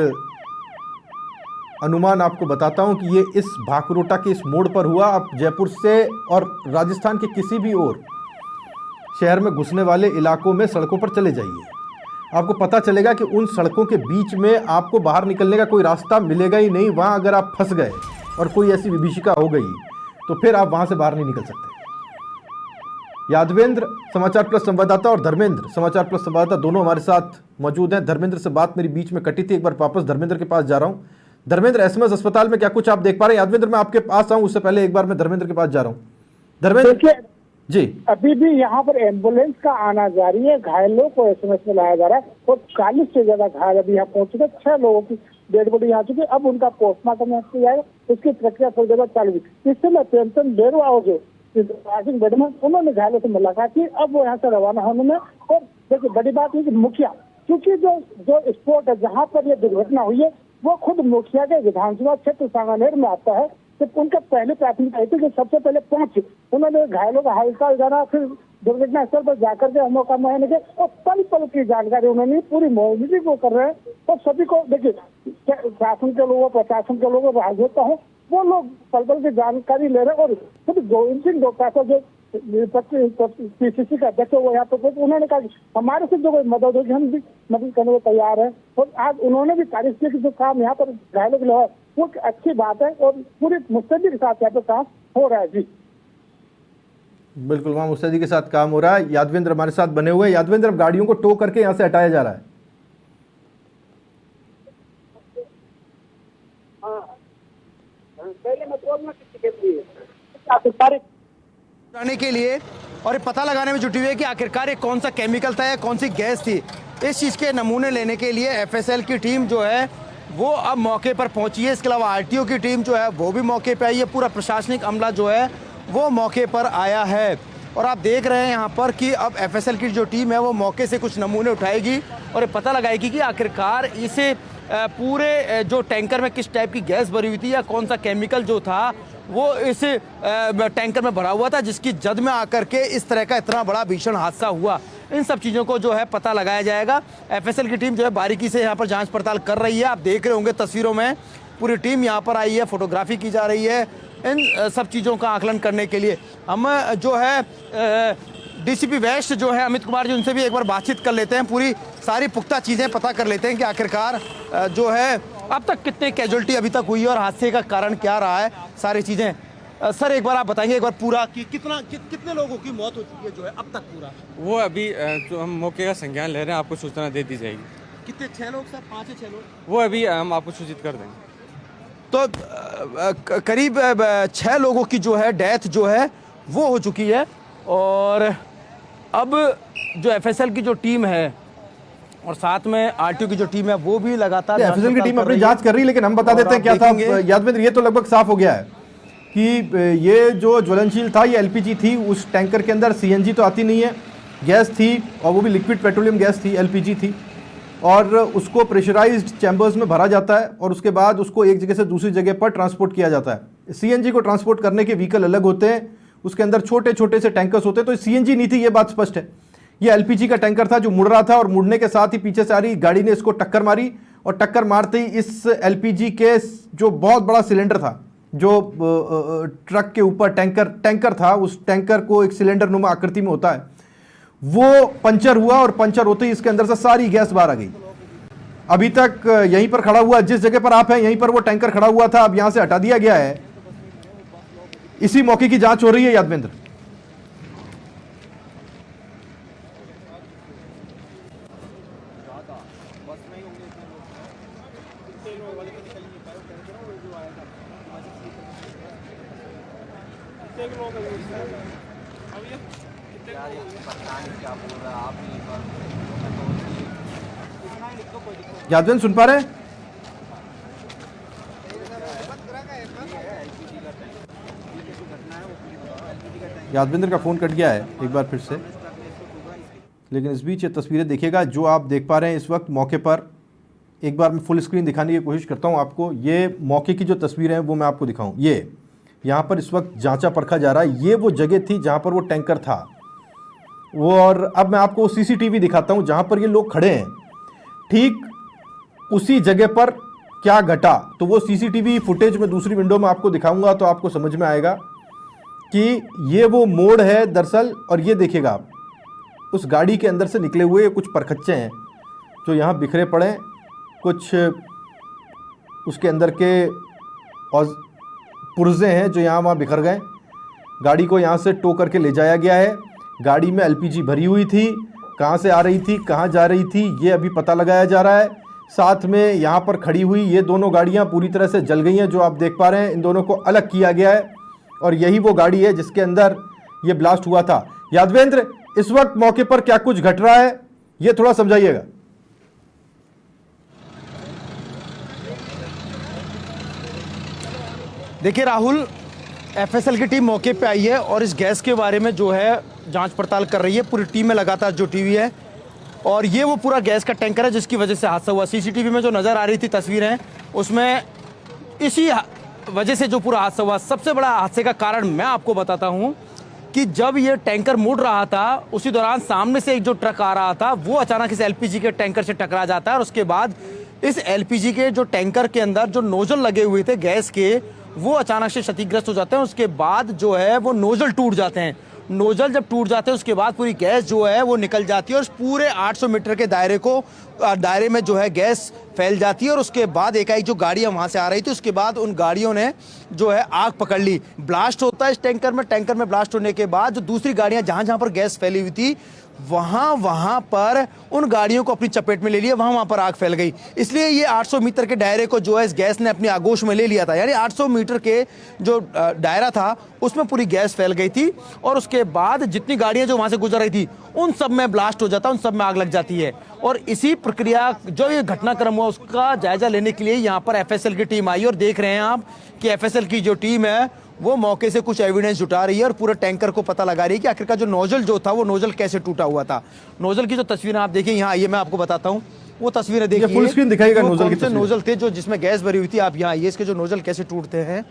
अनुमान आपको बताता हूं कि ये इस भांकरोटा के इस मोड़ पर हुआ। आप जयपुर से और राजस्थान के किसी भी ओर शहर में घुसने वाले इलाकों में सड़कों पर चले जाइए, आपको पता चलेगा कि उन सड़कों के बीच में आपको बाहर निकलने का कोई रास्ता मिलेगा ही नहीं। वहाँ अगर आप फंस गए और कोई ऐसी विभीषिका हो गई तो फिर आप वहाँ से बाहर नहीं निकल सकते। यादवेंद्र समाचार प्लस संवाददाता और धर्मेंद्र समाचार प्लस संवाददाता दोनों हमारे साथ मौजूद हैं। धर्मेंद्र से बात मेरी बीच में कटी थी, एक बार वापस धर्मेंद्र के पास जा रहा हूँ। धर्मेंद्र, एसएमएस अस्पताल में क्या कुछ आप देख पा रहे हैं? यादवेंद्र, मैं आपके पास आऊँ उससे पहले एक बार मैं धर्मेंद्र के पास जा रहा हूँ। धर्मेंद्र जी, अभी भी यहाँ पर एम्बुलेंस का आना जारी है। घायलों को एसएमएस में लाया जा रहा है और 40 से ज्यादा घायल अभी यहाँ पहुंच चुके। 6 लोगों की डेड बॉडी यहाँ चुकी। अब उनका पोस्टमार्टम यहाँ किया जाएगा, उसकी प्रक्रिया थोड़ी देर बाद चालू हुई। इस समय पेंशन बेरवा हो जो बेड में उन्होंने घायलों से मुलाकात की। अब वो यहाँ से रवाना होने में। और देखिए बड़ी बात है कि मुखिया, क्योंकि जो स्पॉट है जहाँ पर ये दुर्घटना हुई है वो खुद मुखिया के विधानसभा क्षेत्र सांगानेर में आता है। तो उनका पहले प्राथमिकता थी कि सबसे पहले पहुंच उन्होंने घायलों का हालचाल जाना, फिर दुर्घटना स्थल पर जाकर के मौका मुआयने के और पल पल की जानकारी उन्होंने पूरी मॉनिटरिंग को कर रहे हैं। और सभी को देखिए, शासन के लोगों, प्रशासन के लोगों, राजनेता हो, वो लोग पल पल की जानकारी ले रहे हैं। और खुद गोविंद सिंह डोटासरा जो पीसीसी का अध्यक्ष वो यहाँ पर उन्होंने कहा कि हमारे से जो कोई मदद होगी हम भी मदद करने को तैयार है। और आज उन्होंने भी तारीफ की कि जो काम यहाँ पर घायलों के लिए है वो अच्छी बात है और पूरी मुस्तैदी के साथ यहाँ पर काम हो रहा है। जी बिल्कुल, वहाँ मुस्तैदी के साथ काम हो रहा है। यादवेंद्र हमारे साथ बने हुए हैं। यादवेंद्र, अब गाड़ियों को टो करके यहाँ से हटाया जा रहा है। जाने के लिए और ये पता लगाने में जुटी हुई है कि आखिरकार ये कौन सा केमिकल था या कौन सी गैस थी। इस चीज़ के नमूने लेने के लिए एफएसएल की टीम जो है वो अब मौके पर पहुंची है। इसके अलावा आरटीओ की टीम जो है वो भी मौके पर आई है। पूरा प्रशासनिक अमला जो है वो मौके पर आया है और आप देख रहे हैं यहाँ पर कि अब एफएसएल की जो टीम है वो मौके से कुछ नमूने उठाएगी और ये पता लगाएगी कि आखिरकार इसे पूरे जो टैंकर में किस टाइप की गैस भरी हुई थी या कौन सा केमिकल जो था वो इस टैंकर में भरा हुआ था जिसकी जद में आकर के इस तरह का इतना बड़ा भीषण हादसा हुआ। इन सब चीज़ों को जो है पता लगाया जाएगा। एफएसएल की टीम जो है बारीकी से यहाँ पर जांच पड़ताल कर रही है। आप देख रहे होंगे तस्वीरों में पूरी टीम यहाँ पर आई है, फोटोग्राफी की जा रही है इन सब चीज़ों का आकलन करने के लिए। हम जो है डीसीपी वेस्ट जो है अमित कुमार जी, उनसे भी एक बार बातचीत कर लेते हैं, पूरी सारी पुख्ता चीज़ें पता कर लेते हैं कि आखिरकार जो है अब तक कितने कैजुअल्टी अभी तक हुई है और हादसे का कारण क्या रहा है, सारी चीज़ें। सर एक बार आप बताएंगे एक बार पूरा कि कितने लोगों की मौत हो चुकी है जो है अब तक पूरा? वो अभी जो हम मौके का संज्ञान ले रहे हैं, आपको सूचना दे दी जाएगी। कितने, 6 लोग सर, 5 से 6 लोग? वो अभी हम आपको सूचित कर देंगे। तो करीब 6 लोगों की जो है डेथ जो है वो हो चुकी है और अब जो एफएसएल की जो टीम है और साथ में आरटीओ की जो टीम है वो भी लगातार एफएसएल की टीम अपनी जांच कर रही है। लेकिन हम बता देते हैं क्या था यादवेंद्र, ये तो लगभग साफ हो गया है कि ये जो ज्वलनशील था ये एलपीजी थी। उस टैंकर के अंदर सीएनजी तो आती नहीं है, गैस थी और वो भी लिक्विड पेट्रोलियम गैस थी, एलपीजी थी और उसको प्रेशराइज्ड चैम्बर्स में भरा जाता है और उसके बाद उसको एक जगह से दूसरी जगह पर ट्रांसपोर्ट किया जाता है। सीएनजी को ट्रांसपोर्ट करने के व्हीकल अलग होते हैं, उसके अंदर छोटे छोटे से टैंकर्स होते हैं। तो सीएनजी नहीं थी, ये बात स्पष्ट है। ये एलपीजी का टैंकर था जो मुड़ रहा था और मुड़ने के साथ ही पीछे से आ रही गाड़ी ने इसको टक्कर मारी और टक्कर मारते ही इस एलपीजी के जो बहुत बड़ा सिलेंडर था, जो ट्रक के ऊपर टैंकर था, उस टैंकर को एक सिलेंडर नुमा आकृति में होता है, वो पंचर हुआ और पंचर होते ही इसके अंदर से सारी गैस बाहर आ गई। अभी तक यहीं पर खड़ा हुआ, जिस जगह पर आप हैं यहीं पर वो टैंकर खड़ा हुआ था, अब यहां से हटा दिया गया है। इसी मौके की जांच हो रही है यादवेंद्र। यादवेंद्र सुन पा रहे हैं? यादवेंद्र का फोन कट गया है एक बार फिर से, लेकिन इस बीच ये तस्वीरें देखिएगा जो आप देख पा रहे हैं इस वक्त मौके पर। एक बार मैं फुल स्क्रीन दिखाने की कोशिश करता हूं आपको। ये मौके की जो तस्वीरें हैं वो मैं आपको दिखाऊं। ये यहाँ पर इस वक्त जांचा परखा जा रहा है। ये वो जगह थी जहाँ पर वो टैंकर था वो, और अब मैं आपको सीसीटीवी दिखाता हूँ जहाँ पर ये लोग खड़े हैं। ठीक उसी जगह पर क्या घटा, तो वो सीसीटीवी फुटेज में दूसरी विंडो में आपको दिखाऊंगा तो आपको समझ में आएगा कि ये वो मोड़ है दरअसल। और ये देखिएगा आप, उस गाड़ी के अंदर से निकले हुए कुछ परखच्चे हैं जो यहाँ बिखरे पड़े हैं, कुछ उसके अंदर के और पुर्जे हैं जो यहाँ वहाँ बिखर गए। गाड़ी को यहाँ से टो करके ले जाया गया है। गाड़ी में एलपीजी भरी हुई थी, कहाँ से आ रही थी, कहाँ जा रही थी, ये अभी पता लगाया जा रहा है। साथ में यहाँ पर खड़ी हुई ये दोनों गाड़ियाँ पूरी तरह से जल गई हैं, जो आप देख पा रहे हैं। इन दोनों को अलग किया गया है और यही वो गाड़ी है जिसके अंदर ये ब्लास्ट हुआ था। यादवेंद्र, इस वक्त मौके पर क्या कुछ घट रहा है ये थोड़ा समझाइएगा। देखिए राहुल, एफएसएल की टीम मौके पे आई है और इस गैस के बारे में जो है जांच पड़ताल कर रही है। पूरी टीम में लगातार जुटी हुई है और ये वो पूरा गैस का टैंकर है जिसकी वजह से हादसा हुआ। सीसीटीवी में जो नज़र आ रही थी तस्वीरें उसमें इसी वजह से जो पूरा हादसा हुआ। सबसे बड़ा हादसे का कारण मैं आपको बताता हूं कि जब ये टैंकर मुड़ रहा था उसी दौरान सामने से एक जो ट्रक आ रहा था वो अचानक इस एलपीजी के टैंकर से टकरा जाता है और उसके बाद इस एलपीजी के जो टैंकर के अंदर जो नोजल लगे हुए थे गैस के वो अचानक से क्षतिग्रस्त हो जाते हैं। उसके बाद जो है वो नोजल टूट जाते हैं। नोजल जब टूट जाते हैं उसके बाद पूरी गैस जो है वो निकल जाती है और पूरे 800 मीटर के दायरे में जो है गैस फैल जाती है। और उसके बाद एकाएक जो गाड़ियां वहां से आ रही थी उसके बाद उन गाड़ियों ने जो है आग पकड़ ली। ब्लास्ट होता है इस टैंकर में ब्लास्ट होने के बाद जो दूसरी गाड़ियां जहां जहां पर गैस फैली हुई थी वहां पर उन गाड़ियों को अपनी चपेट में ले लिया, वहां पर आग फैल गई। इसलिए ये 800 मीटर के दायरे को जो है इस गैस ने अपनी आगोश में ले लिया था। यानी 800 मीटर के जो दायरा था उसमें पूरी गैस फैल गई थी और उसके बाद जितनी गाड़ियां जो वहां से गुजर रही थी उन सब में ब्लास्ट हो जाता, उन सब में आग लग जाती है। और इसी प्रक्रिया जो ये घटनाक्रम हुआ उसका जायजा लेने के लिए यहाँ पर एफएसएल की टीम आई और देख रहे हैं आप कि एफएसएल की जो टीम है वो मौके से कुछ एविडेंस जुटा रही है और पूरे टैंकर को पता लगा रही है कि आखिरकार जो नोजल जो था वो नोजल कैसे टूटा हुआ था। नोजल की जो तस्वीरें आप देखिए यहाँ आइए मैं आपको बताता हूँ वो तस्वीरें देखिए। फुल स्क्रीन दिखाइएगा वो नोजल की कौन से तस्वीरें। नोजल थे जो जिसमें गैस भरी हुई थी। आप यहाँ आइए इसके जो नोजल कैसे टूटते हैं।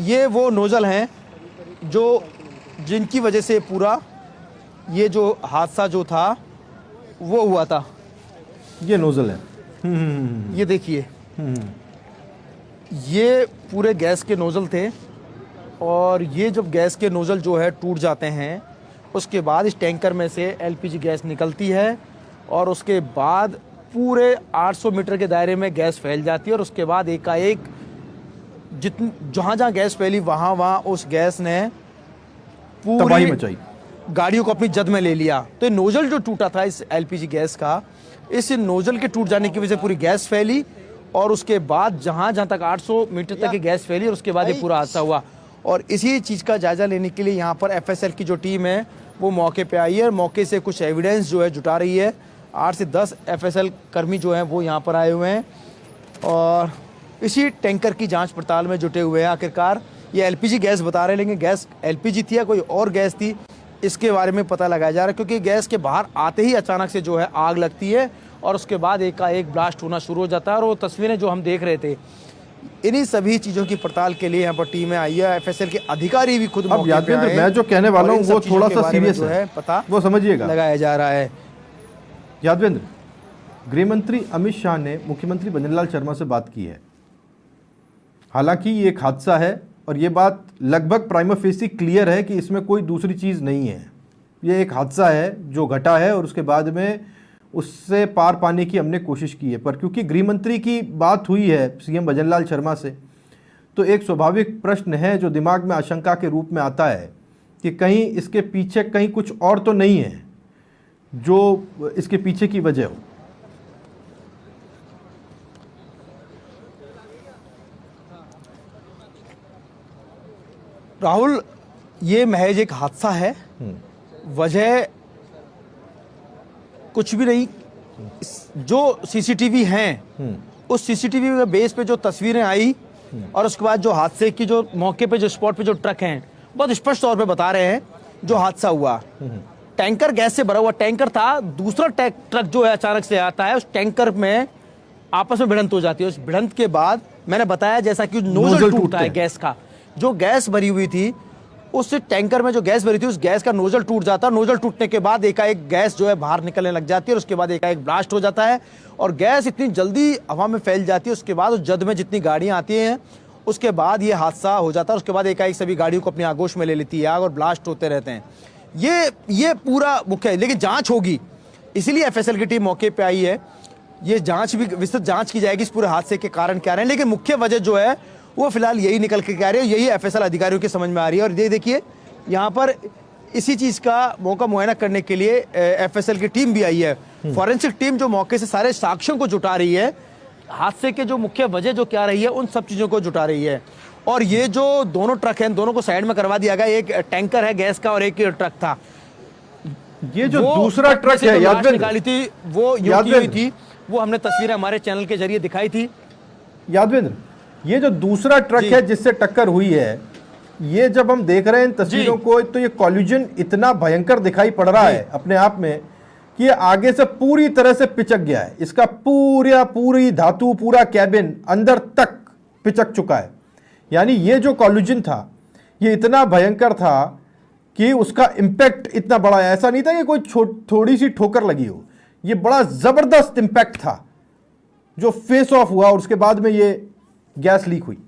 ये वो नोजल हैं जो जिनकी वजह से पूरा ये जो हादसा जो था वो हुआ था। ये नोजल है। ये देखिए ये पूरे गैस के नोजल थे और ये जब गैस के नोजल जो है टूट जाते हैं उसके बाद इस टैंकर में से एलपीजी गैस निकलती है और उसके बाद पूरे 800 मीटर के दायरे में गैस फैल जाती है और उसके बाद एकाएक जहाँ जहाँ गैस फैली वहाँ उस गैस ने तबाही पूरी मचाई, गाड़ियों को अपनी जद में ले लिया। तो ये नोजल जो टूटा था इस एलपीजी गैस का, इस नोजल के टूट जाने की वजह से पूरी गैस फैली और उसके बाद जहाँ जहाँ तक 800 मीटर तक की गैस फैली और उसके बाद ये पूरा हादसा हुआ। और इसी चीज़ का जायजा लेने के लिए यहाँ पर एफएसएल की जो टीम है वो मौके पे आई है और मौके से कुछ एविडेंस जो है जुटा रही है। 8 से 10 एफएसएल कर्मी जो हैं वो यहाँ पर आए हुए हैं और इसी टैंकर की जांच पड़ताल में जुटे हुए हैं। आखिरकार ये एलपीजी गैस बता रहे हैं लेकिन गैस एलपीजी थी या कोई और गैस थी इसके बारे में पता लगाया जा रहा है, क्योंकि गैस के बाहर आते ही अचानक से जो है आग लगती है और उसके बाद एकाएक ब्लास्ट होना शुरू हो जाता है। और वो तस्वीरें जो हम देख रहे थे इन्हीं सभी चीज़ों की पड़ताल के लिए यहाँ पर टीमें आई है। एफएसएल के अधिकारी भी खुद अब यादवेंद्र मैं जो कहने वाला हूँ वो थोड़ा सा सीरियस है, पता वो समझिएगा लगाया जा रहा है। यादवेंद्र, गृह मंत्री अमित शाह ने मुख्यमंत्री भजनलाल शर्मा से बात की है। हालांकि ये एक हादसा है और ये बात लगभग प्राइमा फेसी क्लियर है कि इसमें कोई दूसरी चीज़ नहीं है। ये एक हादसा है जो घटा है और उसके बाद में उससे पार पाने की हमने कोशिश की है। पर क्योंकि गृह मंत्री की बात हुई है सीएम भजनलाल शर्मा से, तो एक स्वाभाविक प्रश्न है जो दिमाग में आशंका के रूप में आता है कि कहीं इसके पीछे कहीं कुछ और तो नहीं है जो इसके पीछे की वजह हो। राहुल, ये महज एक हादसा है, वजह कुछ भी नहीं। जो सीसीटीवी हैं उस सीसीटीवी के बेस पे जो तस्वीरें आई और उसके बाद जो हादसे की जो मौके पे जो स्पॉट पे जो ट्रक हैं बहुत स्पष्ट तौर पे बता रहे हैं जो हादसा हुआ। टैंकर गैस से भरा हुआ टैंकर था, दूसरा ट्रक जो है अचानक से आता है, उस टैंकर में आपस में भिड़ंत हो जाती है। उस भिड़ंत के बाद मैंने बताया जैसा कि नोजल टूटता है गैस का, जो गैस भरी हुई थी उस टैंकर में जो गैस भरी थी उस गैस का नोजल टूट जाता है। नोजल टूटने के बाद एकाएक गैस जो है बाहर निकलने लग जाती है और उसके बाद एकाएक ब्लास्ट हो जाता है और गैस इतनी जल्दी हवा में फैल जाती है। उसके बाद उस जद में जितनी गाड़ियां आती हैं उसके बाद ये हादसा हो जाता है। उसके बाद एकाएक सभी गाड़ियों को अपनी आगोश में ले लेती है आग और ब्लास्ट होते रहते हैं। ये पूरा मुख्य है, लेकिन जाँच होगी, इसीलिए एफएसएल की टीम मौके पर आई है। ये जाँच भी विस्तृत जाँच की जाएगी इस पूरे हादसे के कारण क्या रहे हैं, लेकिन मुख्य वजह जो है वो फिलहाल यही निकल के आ रही है, यही एफएसएल अधिकारियों की समझ में आ रही है। और ये देखिए यहाँ पर इसी चीज़ का मौका मुआयना करने के लिए एफएसएल की टीम भी आई है। फॉरेंसिक टीम जो मौके से सारे साक्ष्यों को जुटा रही है, हादसे के जो मुख्य वजह जो क्या रही है उन सब चीज़ों को जुटा रही है। और ये जो दोनों ट्रक हैं दोनों को साइड में करवा दिया गया। एक टैंकर है गैस का और एक ट्रक था। ये जो दूसरा ट्रक है यादवेंद्र निकाली थी वो हुई थी, वो हमने तस्वीरें हमारे चैनल के जरिए दिखाई थी। यादवेंद्र, ये जो दूसरा ट्रक है जिससे टक्कर हुई है, ये जब हम देख रहे हैं इन तस्वीरों को तो ये कॉलिजन इतना भयंकर दिखाई पड़ रहा है अपने आप में कि ये आगे से पूरी तरह से पिचक गया है। इसका पूरी धातु, पूरा कैबिन अंदर तक पिचक चुका है। यानी ये जो कॉलिजन था ये इतना भयंकर था कि उसका इंपैक्ट इतना बड़ा है। ऐसा नहीं था कि कोई थोड़ी सी ठोकर लगी हो, ये बड़ा जबरदस्त इंपैक्ट था जो फेस ऑफ हुआ और उसके बाद में ये गैस लीक हुई।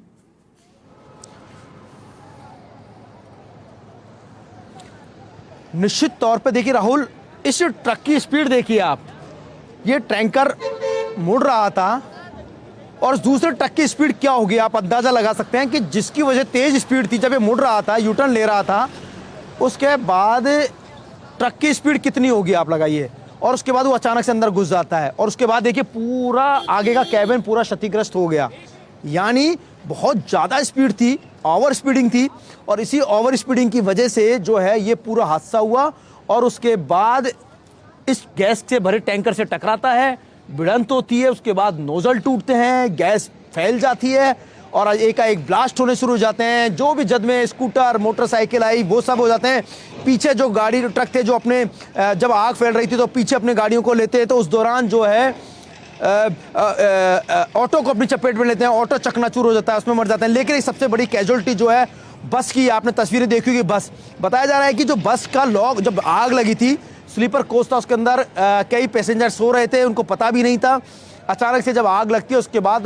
निश्चित तौर पे देखिए राहुल, इस ट्रक की स्पीड देखिए आप, ये टैंकर मुड़ रहा था और दूसरे ट्रक की स्पीड क्या होगी आप अंदाजा लगा सकते हैं कि जिसकी वजह तेज स्पीड थी जब ये मुड़ रहा था, यूटर्न ले रहा था, उसके बाद ट्रक की स्पीड कितनी होगी आप लगाइए, और उसके बाद वो अचानक से अंदर घुस जाता है और उसके बाद देखिए पूरा आगे का कैबिन पूरा क्षतिग्रस्त हो गया। यानी बहुत ज़्यादा स्पीड थी, ओवर स्पीडिंग थी, और इसी ओवर स्पीडिंग की वजह से जो है ये पूरा हादसा हुआ और उसके बाद इस गैस से भरे टैंकर से टकराता है, भिड़ंत होती है, उसके बाद नोजल टूटते हैं, गैस फैल जाती है और एकाएक ब्लास्ट होने शुरू हो जाते हैं। जो भी जद में स्कूटर मोटरसाइकिल आई वो सब हो जाते हैं। पीछे जो गाड़ी ट्रक थे जो अपने जब आग फैल रही थी तो पीछे अपने गाड़ियों को लेते हैं, तो उस दौरान जो है ऑटो को अपनी चपेट में लेते हैं, ऑटो चकनाचूर हो जाता है, उसमें मर जाते हैं। लेकिन एक सबसे बड़ी कैजुअलिटी जो है बस की, आपने तस्वीरें देखी होगी, बस बताया जा रहा है कि जो बस का लॉक जब आग लगी थी, स्लीपर कोच था, उसके अंदर कई पैसेंजर सो रहे थे, उनको पता भी नहीं था। अचानक से जब आग लगती है उसके बाद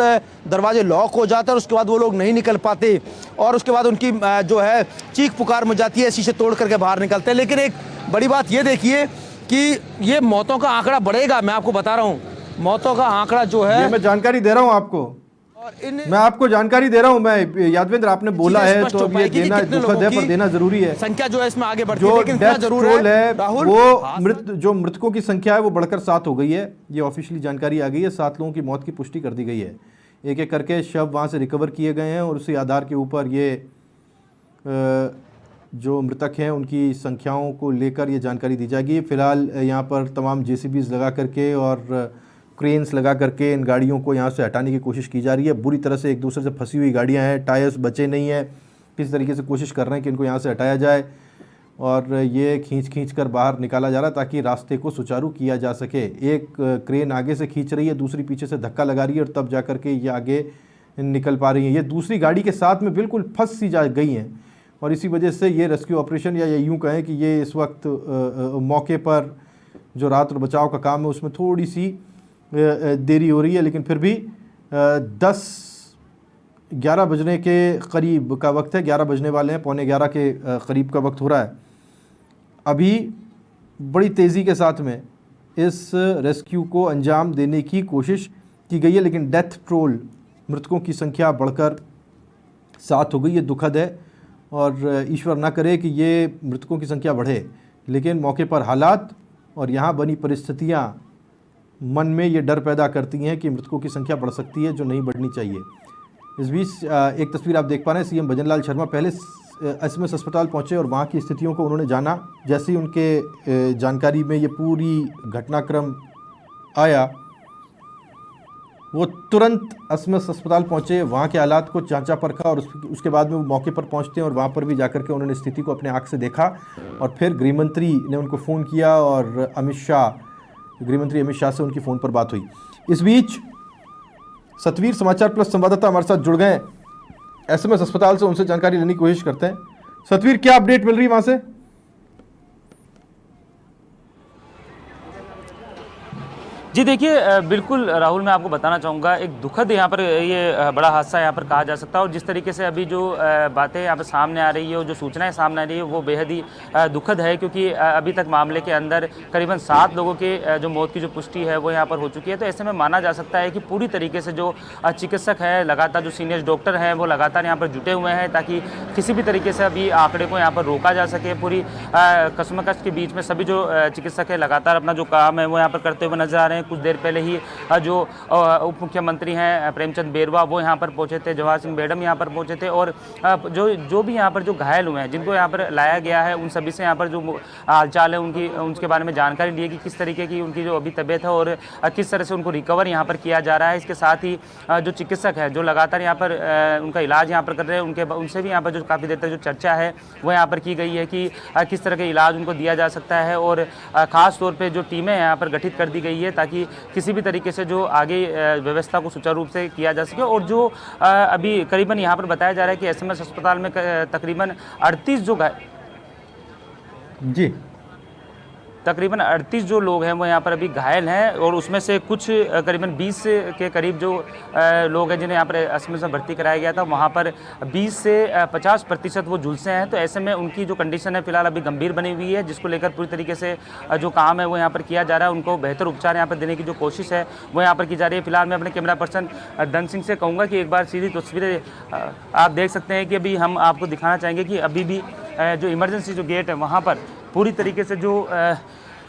दरवाजे लॉक हो जाते हैं और उसके बाद वो लोग नहीं निकल पाते और उसके बाद उनकी जो है चीख पुकार मच जाती है, शीशे तोड़ करके बाहर निकलते हैं। लेकिन एक बड़ी बात ये देखिए कि ये मौतों का आंकड़ा बढ़ेगा, मैं आपको बता रहा हूँ, मौतों का आंकड़ा जो है, ये मैं जानकारी दे रहा हूं आपको, और मैं आपको जानकारी दे रहा हूं। मैं यादवेंद्र, आपने बोला है तो अब ये देना दुखद है पर देना जरूरी है। संख्या जो है इसमें आगे बढ़ती है, जो लेकिन इतना डेथ जरूर टोल है राहुल, वो जो मृतकों की संख्या है वो बढ़कर 7 हो गई है। ये ऑफिशियली जानकारी आ गई है। 7 लोगों की मौत की पुष्टि कर दी गई है। एक एक करके शव वहाँ से रिकवर किए गए हैं और उसी आधार के ऊपर ये जो मृतक हैं उनकी संख्याओं को लेकर ये जानकारी दी जाएगी। फिलहाल यहाँ पर तमाम JCBs लगा करके और क्रेन्स लगा करके इन गाड़ियों को यहाँ से हटाने की कोशिश की जा रही है। बुरी तरह से एक दूसरे से फंसी हुई गाड़ियाँ हैं, टायर्स बचे नहीं हैं, किसी तरीके से कोशिश कर रहे हैं कि इनको यहाँ से हटाया जाए और ये खींच कर बाहर निकाला जा रहा है ताकि रास्ते को सुचारू किया जा सके। एक क्रेन आगे से खींच रही है, दूसरी पीछे से धक्का लगा रही है और तब जा कर के ये आगे निकल पा रही है। ये दूसरी गाड़ी के साथ में बिल्कुल फंस सी जा गई हैं और इसी वजह से ये रेस्क्यू ऑपरेशन, या यूँ कहें कि ये इस वक्त मौके पर जो राहत और बचाव का काम है उसमें थोड़ी सी देरी हो रही है। लेकिन फिर भी 10-11 बजने के करीब का वक्त है, 11 बजने वाले हैं, 11:15 के करीब का वक्त हो रहा है। अभी बड़ी तेज़ी के साथ में इस रेस्क्यू को अंजाम देने की कोशिश की गई है, लेकिन डेथ टोल, मृतकों की संख्या बढ़कर 7 हो गई। ये दुखद है और ईश्वर ना करे कि ये मृतकों की संख्या बढ़े, लेकिन मौके पर हालात और यहाँ बनी परिस्थितियाँ मन में ये डर पैदा करती हैं कि मृतकों की संख्या बढ़ सकती है जो नहीं बढ़नी चाहिए। इस बीच एक तस्वीर आप देख पा रहे हैं, CM भजन लाल शर्मा पहले SMS अस्पताल पहुंचे और वहां की स्थितियों को उन्होंने जाना। जैसे ही उनके जानकारी में ये पूरी घटनाक्रम आया, वो तुरंत SMS अस्पताल पहुंचे, वहां के हालात को जांचा परखा और उसके बाद में वो मौके पर पहुंचते हैं और वहां पर भी जाकर के उन्होंने स्थिति को अपने आँख से देखा और फिर गृहमंत्री ने उनको फ़ोन किया और गृहमंत्री अमित शाह से उनकी फ़ोन पर बात हुई। इस बीच सतवीर समाचार प्लस संवाददाता हमारे साथ जुड़ गए SMS अस्पताल से, उनसे जानकारी लेने की कोशिश करते हैं। सतवीर, क्या अपडेट मिल रही है वहां से? जी देखिए, बिल्कुल राहुल, मैं आपको बताना चाहूँगा, एक दुखद यहाँ पर ये बड़ा हादसा यहाँ पर कहा जा सकता है और जिस तरीके से अभी जो बातें यहाँ पर सामने आ रही है और जो सूचनाएं सामने आ रही है वो बेहद ही दुखद है, क्योंकि अभी तक मामले के अंदर करीबन 7 लोगों के जो मौत की जो पुष्टि है वो यहाँ पर हो चुकी है। तो ऐसे में माना जा सकता है कि पूरी तरीके से जो चिकित्सक है, लगातार जो सीनियर डॉक्टर हैं वो लगातार यहाँ पर जुटे हुए हैं ताकि किसी भी तरीके से अभी आंकड़े को यहाँ पर रोका जा सके। पूरी कशमकश के बीच में सभी जो चिकित्सक है लगातार अपना जो काम है वो यहाँ पर करते हुए नजर आ रहे हैं। कुछ देर पहले ही जो उप मुख्यमंत्री हैं प्रेमचंद बेरवा वो यहाँ पर पहुँचे थे, जवाहर सिंह बेडम यहाँ पर पहुँचे थे, और जो भी यहाँ पर जो घायल हुए हैं जिनको यहाँ पर लाया गया है उन सभी से यहाँ पर जो हालचाल है उनके बारे में जानकारी ली है कि किस तरीके की उनकी जो अभी तबीयत है और किस तरह से उनको रिकवर यहाँ पर किया जा रहा है। इसके साथ ही जो चिकित्सक है जो लगातार यहाँ पर उनका इलाज यहाँ पर कर रहे हैं उनसे भी यहाँ पर जो काफ़ी देर तक जो चर्चा है वो यहाँ पर की गई है कि किस तरह का इलाज उनको दिया जा सकता है, और ख़ास तौर पे जो टीमें यहाँ पर गठित कर दी गई है ताकि किसी भी तरीके से जो आगे व्यवस्था को सुचारू रूप से किया जा सके। और जो अभी करीबन यहाँ पर बताया जा रहा है कि एसएमएस अस्पताल में तकरीबन 38 जो लोग हैं वो यहाँ पर अभी घायल हैं, और उसमें से कुछ करीबन 20 के करीब जो लोग हैं जिन्हें यहाँ पर एसएमएस में भर्ती कराया गया था, वहाँ पर 20 से 50% वो झुलसे हैं। तो ऐसे में उनकी जो कंडीशन है फिलहाल अभी गंभीर बनी हुई है, जिसको लेकर पूरी तरीके से जो काम है वो यहाँ पर किया जा रहा है। उनको बेहतर उपचार यहाँ पर देने की जो कोशिश है वो यहाँ पर की जा रही है। फिलहाल मैं अपने कैमरा पर्सन धन सिंह से कहूँगा कि एक बार सीधी तस्वीरें आप देख सकते हैं कि अभी हम आपको दिखाना चाहेंगे कि अभी भी जो इमरजेंसी जो गेट है वहाँ पर पूरी तरीके से जो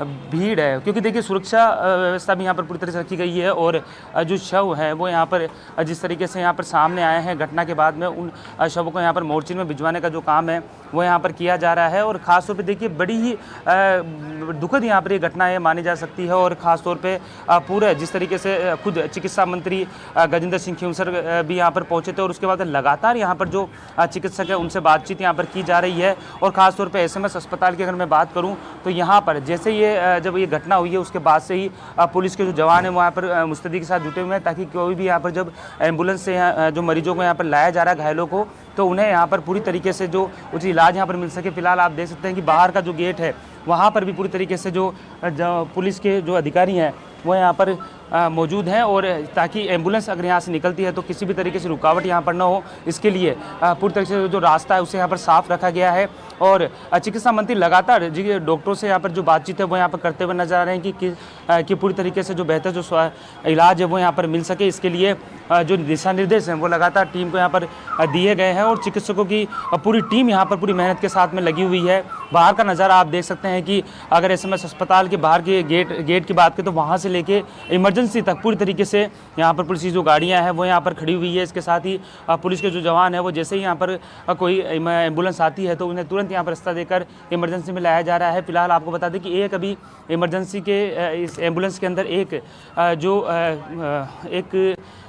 भीड़ है, क्योंकि देखिए सुरक्षा व्यवस्था भी यहाँ पर पूरी तरह से रखी गई है, और जो शव है वो यहाँ पर जिस तरीके से यहाँ पर सामने आए हैं घटना के बाद में उन शवों को यहाँ पर मोर्चिन में भिजवाने का जो काम है वो यहाँ पर किया जा रहा है। और ख़ास तौर पे देखिए बड़ी ही दुखद यहाँ पर ये घटना है मानी जा सकती है, और ख़ास तौर पे पूरे जिस तरीके से खुद चिकित्सा मंत्री गजेंद्र सिंह खींवसर भी यहाँ पर पहुँचे थे, और उसके बाद लगातार यहाँ पर जो चिकित्सक है उनसे बातचीत यहाँ पर की जा रही है। और ख़ास तौर पर एसएमएस अस्पताल की अगर मैं बात करूँ तो यहाँ पर जैसे जब ये घटना हुई है उसके बाद से ही पुलिस के जो जवान हैं वहाँ पर मुस्तैदी के साथ जुटे हुए हैं, ताकि कोई भी यहाँ पर जब एम्बुलेंस से जो मरीजों को यहाँ पर लाया जा रहा है घायलों को, तो उन्हें यहाँ पर पूरी तरीके से जो उचित इलाज यहाँ पर मिल सके। फिलहाल आप देख सकते हैं कि बाहर का जो गेट है वहाँ पर भी पूरी तरीके से जो पुलिस के जो अधिकारी हैं वो यहाँ पर मौजूद हैं, और ताकि एम्बुलेंस अगर यहाँ से निकलती है तो किसी भी तरीके से रुकावट यहाँ पर ना हो, इसके लिए पूरी तरीके से जो रास्ता है उसे यहाँ पर साफ रखा गया है। और चिकित्सा मंत्री लगातार जी डॉक्टरों से यहाँ पर जो बातचीत है वो यहाँ पर करते हुए नजर आ रहे हैं कि पूरी तरीके से जो बेहतर जो इलाज है वो यहाँ पर मिल सके। इसके लिए जो दिशा निर्देश हैं वो लगातार टीम को यहाँ पर दिए गए हैं, और चिकित्सकों की पूरी टीम यहाँ पर पूरी मेहनत के साथ में लगी हुई है। बाहर का नज़ारा आप देख सकते हैं कि अगर एसएमएस अस्पताल के बाहर के गेट की बात करें तो वहाँ से लेके इमरजेंसी तक पूरी तरीके से यहाँ पर पुलिस की जो गाड़ियाँ हैं वो यहाँ पर खड़ी हुई है। इसके साथ ही पुलिस के जो जवान हैं वो जैसे ही यहाँ पर कोई एम्बुलेंस आती है तो उन्हें तुरंत यहाँ पर रास्ता देकर इमरजेंसी में लाया जा रहा है। फिलहाल आपको बता दें कि एक अभी इमरजेंसी के इस एम्बुलेंस के अंदर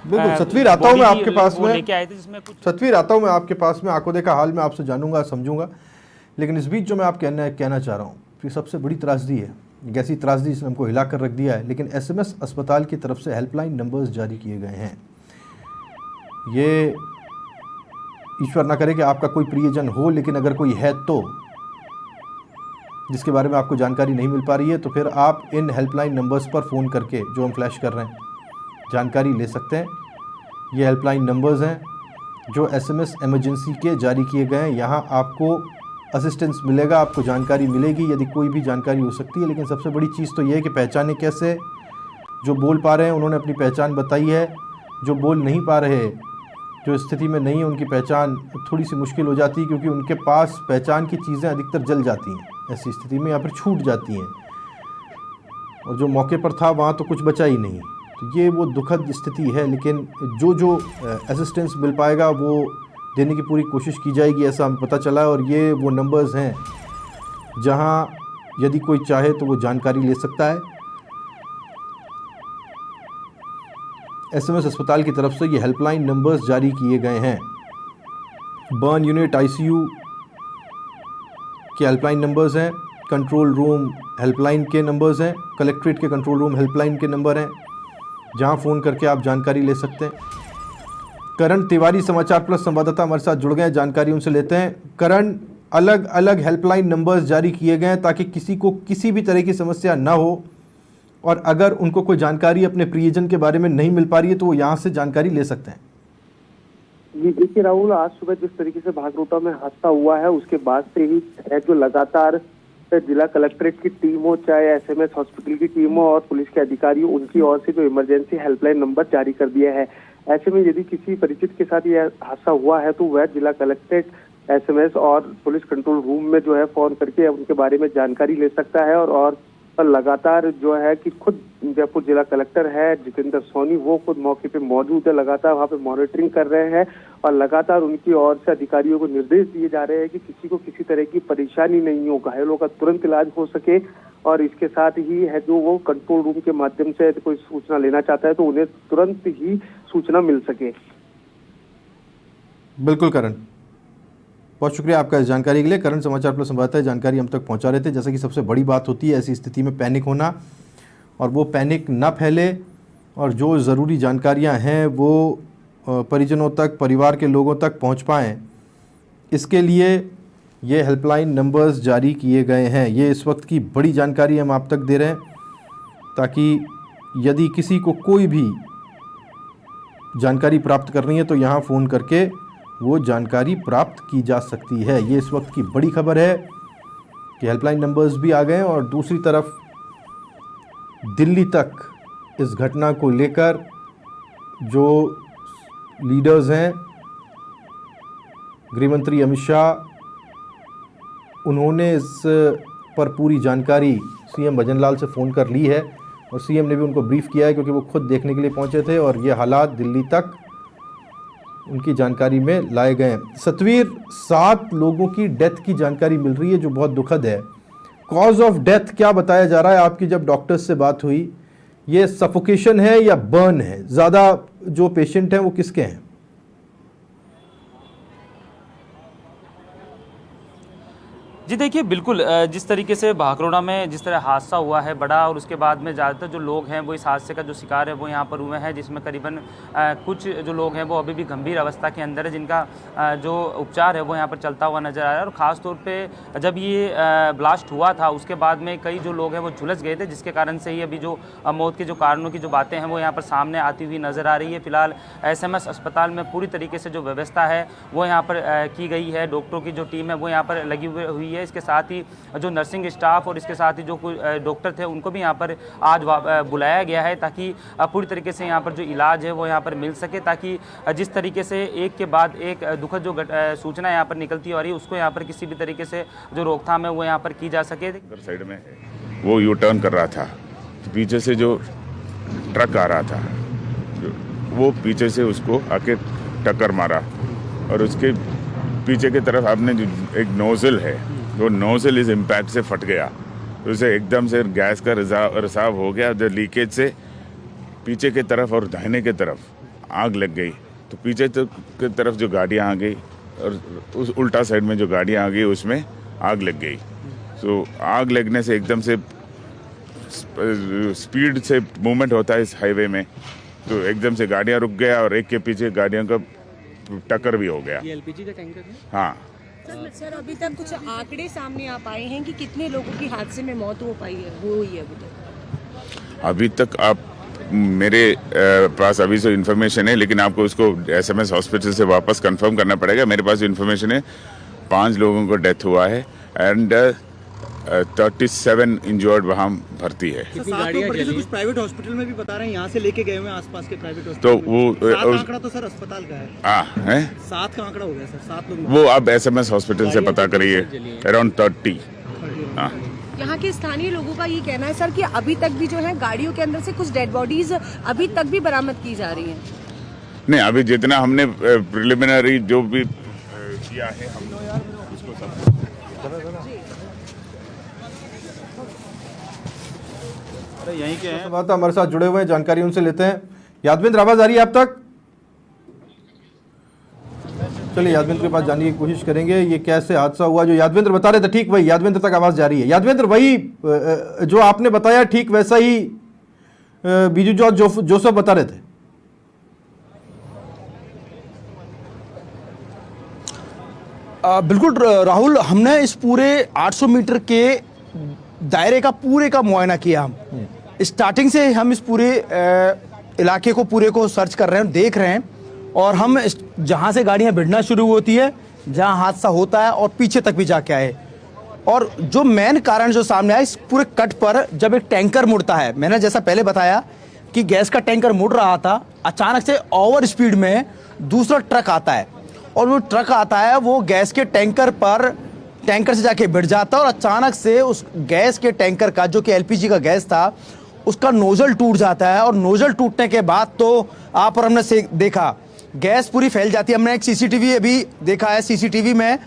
बिल्कुल सतवीर आता हूँ मैं आपके पास में, लेके आए थे जिसमें कुछ सतवीर आता हूँ मैं आपके पास में, आंखों देखा हाल में आपसे जानूंगा समझूंगा। लेकिन इस बीच जो मैं आप कहना चाह रहा हूँ कि सबसे बड़ी त्रासदी है, एक ऐसी त्रासदी जिसने हमको हिला कर रख दिया है। लेकिन एसएमएस अस्पताल की तरफ से हेल्पलाइन नंबर्स जारी किए गए हैं। ये ईश्वर ना करे कि आपका कोई प्रियजन हो, लेकिन अगर कोई है तो जिसके बारे में आपको जानकारी नहीं मिल पा रही है, तो फिर आप इन हेल्पलाइन नंबर्स पर फ़ोन करके जो हम फ्लैश कर रहे हैं जानकारी ले सकते हैं। ये हेल्पलाइन नंबर्स हैं जो एसएमएस इमरजेंसी के जारी किए गए हैं। यहाँ आपको असिस्टेंस मिलेगा, आपको जानकारी मिलेगी यदि कोई भी जानकारी हो सकती है। लेकिन सबसे बड़ी चीज़ तो ये है कि पहचाने कैसे। जो बोल पा रहे हैं उन्होंने अपनी पहचान बताई है, जो बोल नहीं पा रहे, जो स्थिति में नहीं है, उनकी पहचान थोड़ी सी मुश्किल हो जाती है, क्योंकि उनके पास पहचान की चीज़ें अधिकतर जल जाती हैं। ऐसी स्थिति में यहाँ पर छूट जाती हैं, और जो मौके पर था वहाँ तो कुछ बचा ही नहीं। तो ये वो दुखद स्थिति है। लेकिन जो असिस्टेंस मिल पाएगा वो देने की पूरी कोशिश की जाएगी, ऐसा हमें पता चला है। और ये वो नंबर्स हैं जहाँ यदि कोई चाहे तो वो जानकारी ले सकता है। एसएमएस अस्पताल की तरफ से ये हेल्पलाइन नंबर्स जारी किए गए हैं। बर्न यूनिट आईसीयू के हेल्पलाइन नंबर्स हैं, कंट्रोल रूम हेल्पलाइन के नंबर्स हैं, कलेक्ट्रेट के कंट्रोल रूम हेल्पलाइन के नंबर हैं, जहां फ़ोन करके आप जानकारी ले सकते हैं। करण तिवारी समाचार प्लस संवाददाता हमारे साथ जुड़ गए हैं, जानकारी उनसे लेते हैं। करण, अलग अलग हेल्पलाइन नंबर्स जारी किए गए हैं ताकि किसी को किसी भी तरह की समस्या ना हो, और अगर उनको कोई जानकारी अपने प्रियजन के बारे में नहीं मिल पा रही है तो वो यहाँ से जानकारी ले सकते हैं। जी देखिए राहुल, आज सुबह जिस तरीके से भागरोटा में हादसा हुआ है उसके बाद से ही है जो लगातार जिला कलेक्ट्रेट की टीम हो, चाहे एसएमएस हॉस्पिटल की टीम हो और पुलिस के अधिकारी, उनकी ओर से जो इमरजेंसी हेल्पलाइन नंबर जारी कर दिया है। ऐसे में यदि किसी परिचित के साथ यह हादसा हुआ है तो वह जिला कलेक्ट्रेट, एसएमएस और पुलिस कंट्रोल रूम में जो है फोन करके उनके बारे में जानकारी ले सकता है और लगातार जो है कि खुद जयपुर जिला कलेक्टर है जितेंद्र सोनी, वो खुद मौके पे मौजूद है, लगातार वहाँ पे मॉनिटरिंग कर रहे हैं और लगातार उनकी ओर से अधिकारियों को निर्देश दिए जा रहे हैं कि किसी को किसी तरह की परेशानी नहीं हो, घायलों का तुरंत इलाज हो सके। और इसके साथ ही है जो वो कंट्रोल रूम के माध्यम से कोई सूचना लेना चाहता है तो उन्हें तुरंत ही सूचना मिल सके। बिल्कुल करण, बहुत शुक्रिया आपका इस जानकारी के लिए। करण समाचार प्लस संवाददाता जानकारी हम तक पहुंचा रहे थे। जैसा कि सबसे बड़ी बात होती है ऐसी स्थिति में पैनिक होना, और वो पैनिक ना फैले और जो ज़रूरी जानकारियां हैं वो परिजनों तक, परिवार के लोगों तक पहुंच पाएँ, इसके लिए ये हेल्पलाइन नंबर्स जारी किए गए हैं। ये इस वक्त की बड़ी जानकारी हम आप तक दे रहे हैं ताकि यदि किसी को कोई भी जानकारी प्राप्त करनी है तो यहाँ फ़ोन करके वो जानकारी प्राप्त की जा सकती है। ये इस वक्त की बड़ी खबर है कि हेल्पलाइन नंबर्स भी आ गए हैं। और दूसरी तरफ दिल्ली तक इस घटना को लेकर जो लीडर्स हैं, गृहमंत्री अमित शाह, उन्होंने इस पर पूरी जानकारी सीएम भजन लाल से फ़ोन कर ली है और सीएम ने भी उनको ब्रीफ किया है क्योंकि वो खुद देखने के लिए पहुंचे थे और ये हालात दिल्ली तक उनकी जानकारी में लाए गए हैं। सतवीर, 7 लोगों की डेथ की जानकारी मिल रही है जो बहुत दुखद है। कॉज ऑफ डेथ क्या बताया जा रहा है? आपकी जब डॉक्टर्स से बात हुई, ये सफोकेशन है या बर्न है? ज़्यादा जो पेशेंट हैं वो किसके हैं? जी देखिए, बिल्कुल जिस तरीके से भाखरोड़ा में जिस तरह हादसा हुआ है बड़ा, और उसके बाद में ज़्यादातर जो लोग हैं वो इस हादसे का जो शिकार है वो यहाँ पर हुए हैं, जिसमें करीबन कुछ जो लोग हैं वो अभी भी गंभीर अवस्था के अंदर है, जिनका जो उपचार है वो यहाँ पर चलता हुआ नज़र आ रहा है। और ख़ास तौर पे जब ये ब्लास्ट हुआ था उसके बाद में कई जो लोग हैं वो झुलस गए थे, जिसके कारण से ही अभी जो मौत के जो कारणों की जो बातें हैं वो यहाँ पर सामने आती हुई नज़र आ रही है। फिलहाल SMS अस्पताल में पूरी तरीके से जो व्यवस्था है वो यहाँ पर की गई है। डॉक्टरों की जो टीम है वो यहाँ पर लगी हुई है। इसके साथ ही जो नर्सिंग स्टाफ और इसके साथ ही जो कुछ डॉक्टर थे उनको भी यहाँ पर आज बुलाया गया है ताकि पूरी तरीके से यहाँ पर जो इलाज है वो यहाँ पर मिल सके, ताकि जिस तरीके से एक के बाद एक दुखद जो सूचना यहाँ पर निकलती आ रही है उसको यहाँ पर किसी भी तरीके से जो रोकथाम है वो यहाँ पर की जा सके। साइड में वो यू टर्न कर रहा था, पीछे से जो ट्रक आ रहा था वो पीछे से उसको आके टक्कर मारा और उसके पीछे की तरफ आपने जो एक नोजल है वो नोजल इस इम्पैक्ट से फट गया, तो उसे एकदम से गैस का रिसाव हो गया। जो लीकेज से पीछे की तरफ और दाहिने की तरफ आग लग गई, तो पीछे की तरफ जो गाड़ियाँ आ गई और उस उल्टा साइड में जो गाड़ियाँ आ गई उसमें आग लग गई। तो आग लगने से एकदम से स्पीड से मूवमेंट होता है इस हाईवे में, तो एकदम से गाड़ियाँ रुक गया और एक के पीछे गाड़ियों का टक्कर भी हो गया। ये LPG का टैंकर है? हाँ सर अभी तक कुछ आंकड़े सामने आ पाए हैं कि कितने लोगों की हादसे में मौत हो पाई है, वो हुई है अभी तक? आप मेरे पास अभी से इन्फॉर्मेशन है, लेकिन आपको उसको SMS हॉस्पिटल से वापस कंफर्म करना पड़ेगा। मेरे पास इन्फॉर्मेशन है 5 लोगों को डेथ हुआ है एंड 37 इंजर्ड वहाँ भर्ती है। कुछ प्राइवेट हॉस्पिटल में भी बता रहे हैं यहाँ से लेके गए हुए आसपास के प्राइवेट हॉस्पिटल। तो वो आंकड़ा तो सर अस्पताल का है। है 7 का आंकड़ा हो गया सर, 7 लोग। वो आप SMS हॉस्पिटल से पता करिए, अराउंड 30। यहाँ के स्थानीय लोगों का ये कहना है सर कि अभी तक भी जो है गाड़ियों के अंदर से कुछ डेड बॉडीज अभी तक भी बरामद की जा रही हैं। नहीं, अभी जितना हमने प्रिलिमिनरी जो भी किया है हम उसको सब यहीं के हैं। बात हमारे साथ जुड़े हुए हैं, जानकारी उनसे लेते हैं। यादवेंद्र, आवाज आ रही है आप तक? चलिए यादवेंद्र के पास जानने की कोशिश करेंगे ये कैसे हादसा हुआ। जो यादवेंद्र बता रहे थे ठीक वही यादवेंद्र तक आवाज जा रही है। यादवेंद्र, वही जो आपने बताया ठीक वैसा ही बीजू जॉर्ज जोसेफ बता रहे थे? बिल्कुल राहुल, हमने इस पूरे 800 मीटर के दायरे का पूरे का मुआयना किया। हम स्टार्टिंग से हम इस पूरे इलाके को पूरे को सर्च कर रहे हैं, देख रहे हैं, और हम जहाँ से गाड़ियाँ भिड़ना शुरू होती है, जहाँ हादसा होता है और पीछे तक भी जाके आए। और जो मेन कारण जो सामने आया, इस पूरे कट पर जब एक टैंकर मुड़ता है, मैंने जैसा पहले बताया कि गैस का टैंकर मुड़ रहा था, अचानक से ओवर स्पीड में दूसरा ट्रक आता है और वो ट्रक आता है वो गैस के टैंकर पर टैंकर से जाके भिड़ जाता है और अचानक से उस गैस के टैंकर का, जो कि एलपीजी का गैस था, उसका नोजल टूट जाता है। और नोजल टूटने के बाद तो आप और हमने देखा गैस पूरी फैल जाती है। हमने एक सीसीटीवी अभी देखा है, सीसीटीवी में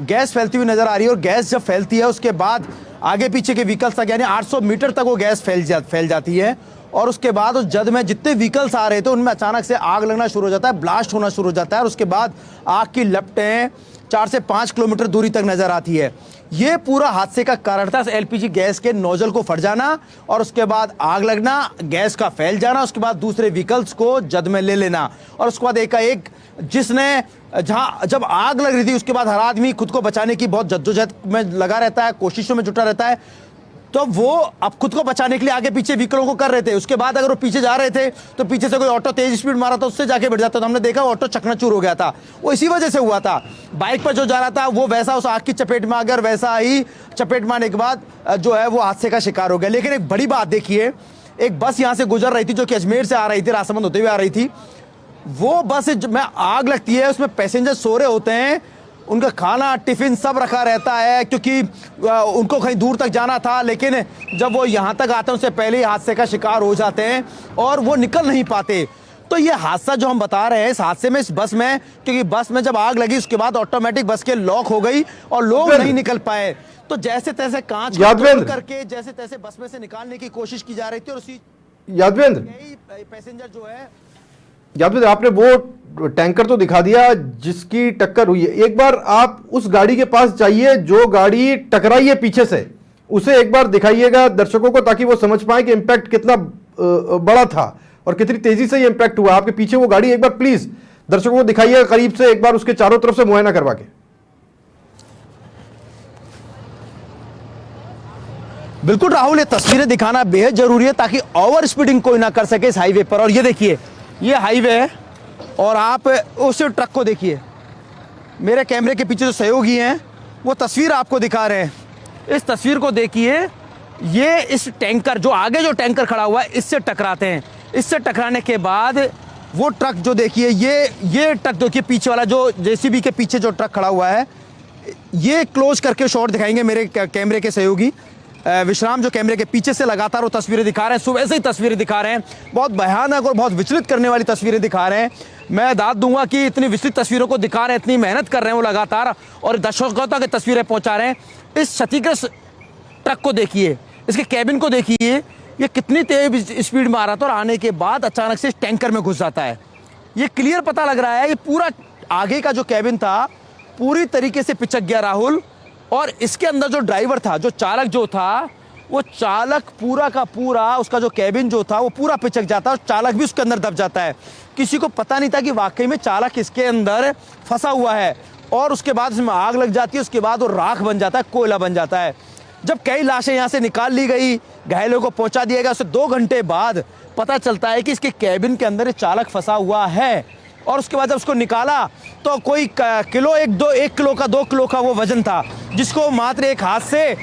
गैस फैलती हुई नजर आ रही है। और गैस जब फैलती है उसके बाद आगे पीछे के व्हीकल्स तक, यानी 800 मीटर तक वो गैस फैल जाती है। और उसके बाद उस जद में जितने व्हीकल्स आ रहे थे उनमें अचानक से आग लगना शुरू हो जाता है, ब्लास्ट होना शुरू हो जाता है। और उसके बाद आग की लपटें 4 से 5 किलोमीटर दूरी तक नजर आती है। ये पूरा हादसे का कारण था एलपीजी गैस के नोजल को फट जाना और उसके बाद आग लगना, गैस का फैल जाना, उसके बाद दूसरे व्हीकल्स को जद में ले लेना। और उसके बाद एक जिसने जब आग लग रही थी उसके बाद हर आदमी खुद को बचाने की बहुत जद्दोजहद में लगा रहता है, कोशिशों में जुटा रहता है। तो वो अब खुद को बचाने के लिए आगे पीछे व्हीकलों को कर रहे थे। उसके बाद अगर वो पीछे जा रहे थे तो पीछे से कोई ऑटो तेज स्पीड मारा तो उससे जाके बैठ जाता। तो हमने देखा ऑटो चकनाचूर हो गया था, वो इसी वजह से हुआ था। बाइक पर जो जा रहा था वो वैसा उस आग की चपेट में आकर वैसा ही चपेट मारने के बाद जो है वो हादसे का शिकार हो गया। लेकिन एक बड़ी बात देखिए, एक बस यहाँ से गुजर रही थी जो कि अजमेर से आ रही थी, राजसमंद होते हुए आ रही थी। वो बस में आग लगती है, उसमें पैसेंजर सो रहे होते हैं, उनका खाना टिफिन सब रखा रहता है क्योंकि उनको कहीं दूर तक जाना था। लेकिन जब वो यहाँ तक आते हैं उससे पहले ही हादसे का शिकार हो जाते हैं और वो निकल नहीं पाते। तो ये हादसा जो हम बता रहे हैं, इस हादसे में इस बस में, क्योंकि बस में जब आग लगी उसके बाद ऑटोमेटिक बस के लॉक हो गई और लोग नहीं निकल पाए। तो जैसे तैसे कांच करके जैसे तैसे बस में से निकालने की कोशिश की जा रही थी। और उसी यादवेंद्र पैसेंजर जो है, यादवेंद्र आपने वो टैंकर तो दिखा दिया जिसकी टक्कर हुई है। एक बार आप उस गाड़ी के पास जाइए जो गाड़ी टकराई है पीछे से, उसे एक बार दिखाइएगा दर्शकों को ताकि वो समझ पाए कि इम्पैक्ट कितना बड़ा था और कितनी तेजी से ये इम्पैक्ट हुआ। आपके पीछे वो गाड़ी एक बार प्लीज दर्शकों को दिखाइएगा करीब से, एक बार उसके चारों तरफ से मुआयना करवा के। बिल्कुल राहुल, ये तस्वीरें दिखाना बेहद जरूरी है ताकि ओवर स्पीडिंग कोई ना कर सके इस हाईवे पर। और ये देखिए, ये हाईवे है और आप उस ट्रक को देखिए, मेरे कैमरे के पीछे जो सहयोगी हैं वो तस्वीर आपको दिखा रहे हैं। इस तस्वीर को देखिए, ये इस टैंकर जो आगे जो टैंकर खड़ा हुआ है इससे टकराते हैं। इससे टकराने के बाद वो ट्रक जो देखिए, ये ट्रक देखिए, पीछे वाला जो जेसीबी के पीछे जो ट्रक खड़ा हुआ है, ये क्लोज करके शॉट दिखाएंगे मेरे कैमरे के सहयोगी विश्राम, जो कैमरे के पीछे से लगातार वो तस्वीरें दिखा रहे हैं। सुबह से ही तस्वीरें दिखा रहे हैं, बहुत भयानक और बहुत विचलित करने वाली तस्वीरें दिखा रहे हैं। मैं दाद दूंगा कि इतनी विचलित तस्वीरों को दिखा रहे हैं, इतनी मेहनत कर रहे हैं वो लगातार और दर्शकों तक तस्वीरें पहुंचा रहे हैं। इस क्षतिग्रस्त ट्रक को देखिए, इसके कैबिन को देखिए, ये कितनी तेज स्पीड में आ रहा था और आने के बाद अचानक से इस टैंकर में घुस जाता है। ये क्लियर पता लग रहा है ये पूरा आगे का जो कैबिन था पूरी तरीके से पिचक गया राहुल। और इसके अंदर जो ड्राइवर था, जो चालक जो था, वो चालक पूरा का पूरा, उसका जो कैबिन जो था वो पूरा पिचक जाता है और चालक भी उसके अंदर दब जाता है। किसी को पता नहीं था कि वाकई में चालक इसके अंदर फंसा हुआ है। और उसके बाद इसमें आग लग जाती है, उसके बाद वो राख बन जाता है, कोयला बन जाता है। जब कई लाशें यहाँ से निकाल ली गई, घायलों को पहुंचा दिया गया, उससे 2 घंटे बाद पता चलता है कि इसके कैबिन के अंदर चालक फंसा हुआ है। और उसके बाद जब उसको निकाला तो कोई किलो 1 किलो का 2 किलो का वो वजन था, जिसको मात्र एक हाथ से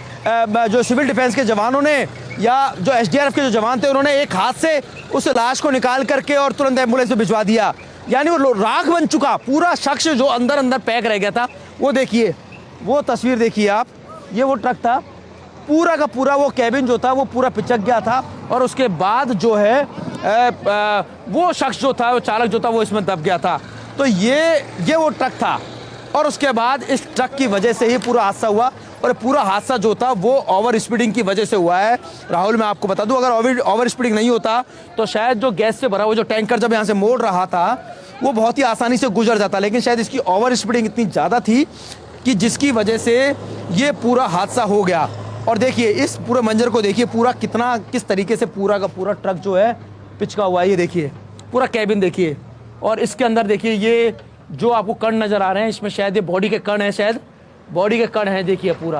जो सिविल डिफेंस के जवानों ने या जो एसडीआरएफ के जो जवान थे उन्होंने एक हाथ से उस लाश को निकाल करके और तुरंत एम्बुलेंस में भिजवा दिया। यानी वो राख बन चुका पूरा शख्स जो अंदर अंदर पैक रह गया था। वो देखिए, वो तस्वीर देखिए आप, ये वो ट्रक था, पूरा का पूरा वो कैबिन जो था वो पूरा पिचक गया था। और उसके बाद जो है वो शख्स जो था, वो चालक जो था, वो इसमें दब गया था। तो ये वो ट्रक था और उसके बाद इस ट्रक की वजह से ही पूरा हादसा हुआ। और पूरा हादसा जो था वो ओवर स्पीडिंग की वजह से हुआ है। राहुल, मैं आपको बता दूं, अगर ओवर स्पीडिंग नहीं होता तो शायद जो गैस से भरा हुआ जो टैंकर जब यहाँ से मोड़ रहा था वो बहुत ही आसानी से गुजर जाता। लेकिन शायद इसकी ओवर स्पीडिंग इतनी ज़्यादा थी कि जिसकी वजह से ये पूरा हादसा हो गया। और देखिए, इस पूरे मंजर को देखिए, पूरा किस तरीके से पूरा का पूरा ट्रक जो है पिचका हुआ है। ये देखिए, पूरा कैबिन देखिए, और इसके अंदर देखिए ये जो आपको कण नज़र आ रहे हैं, इसमें शायद ये बॉडी के कण हैं, शायद बॉडी के कण हैं, देखिए पूरा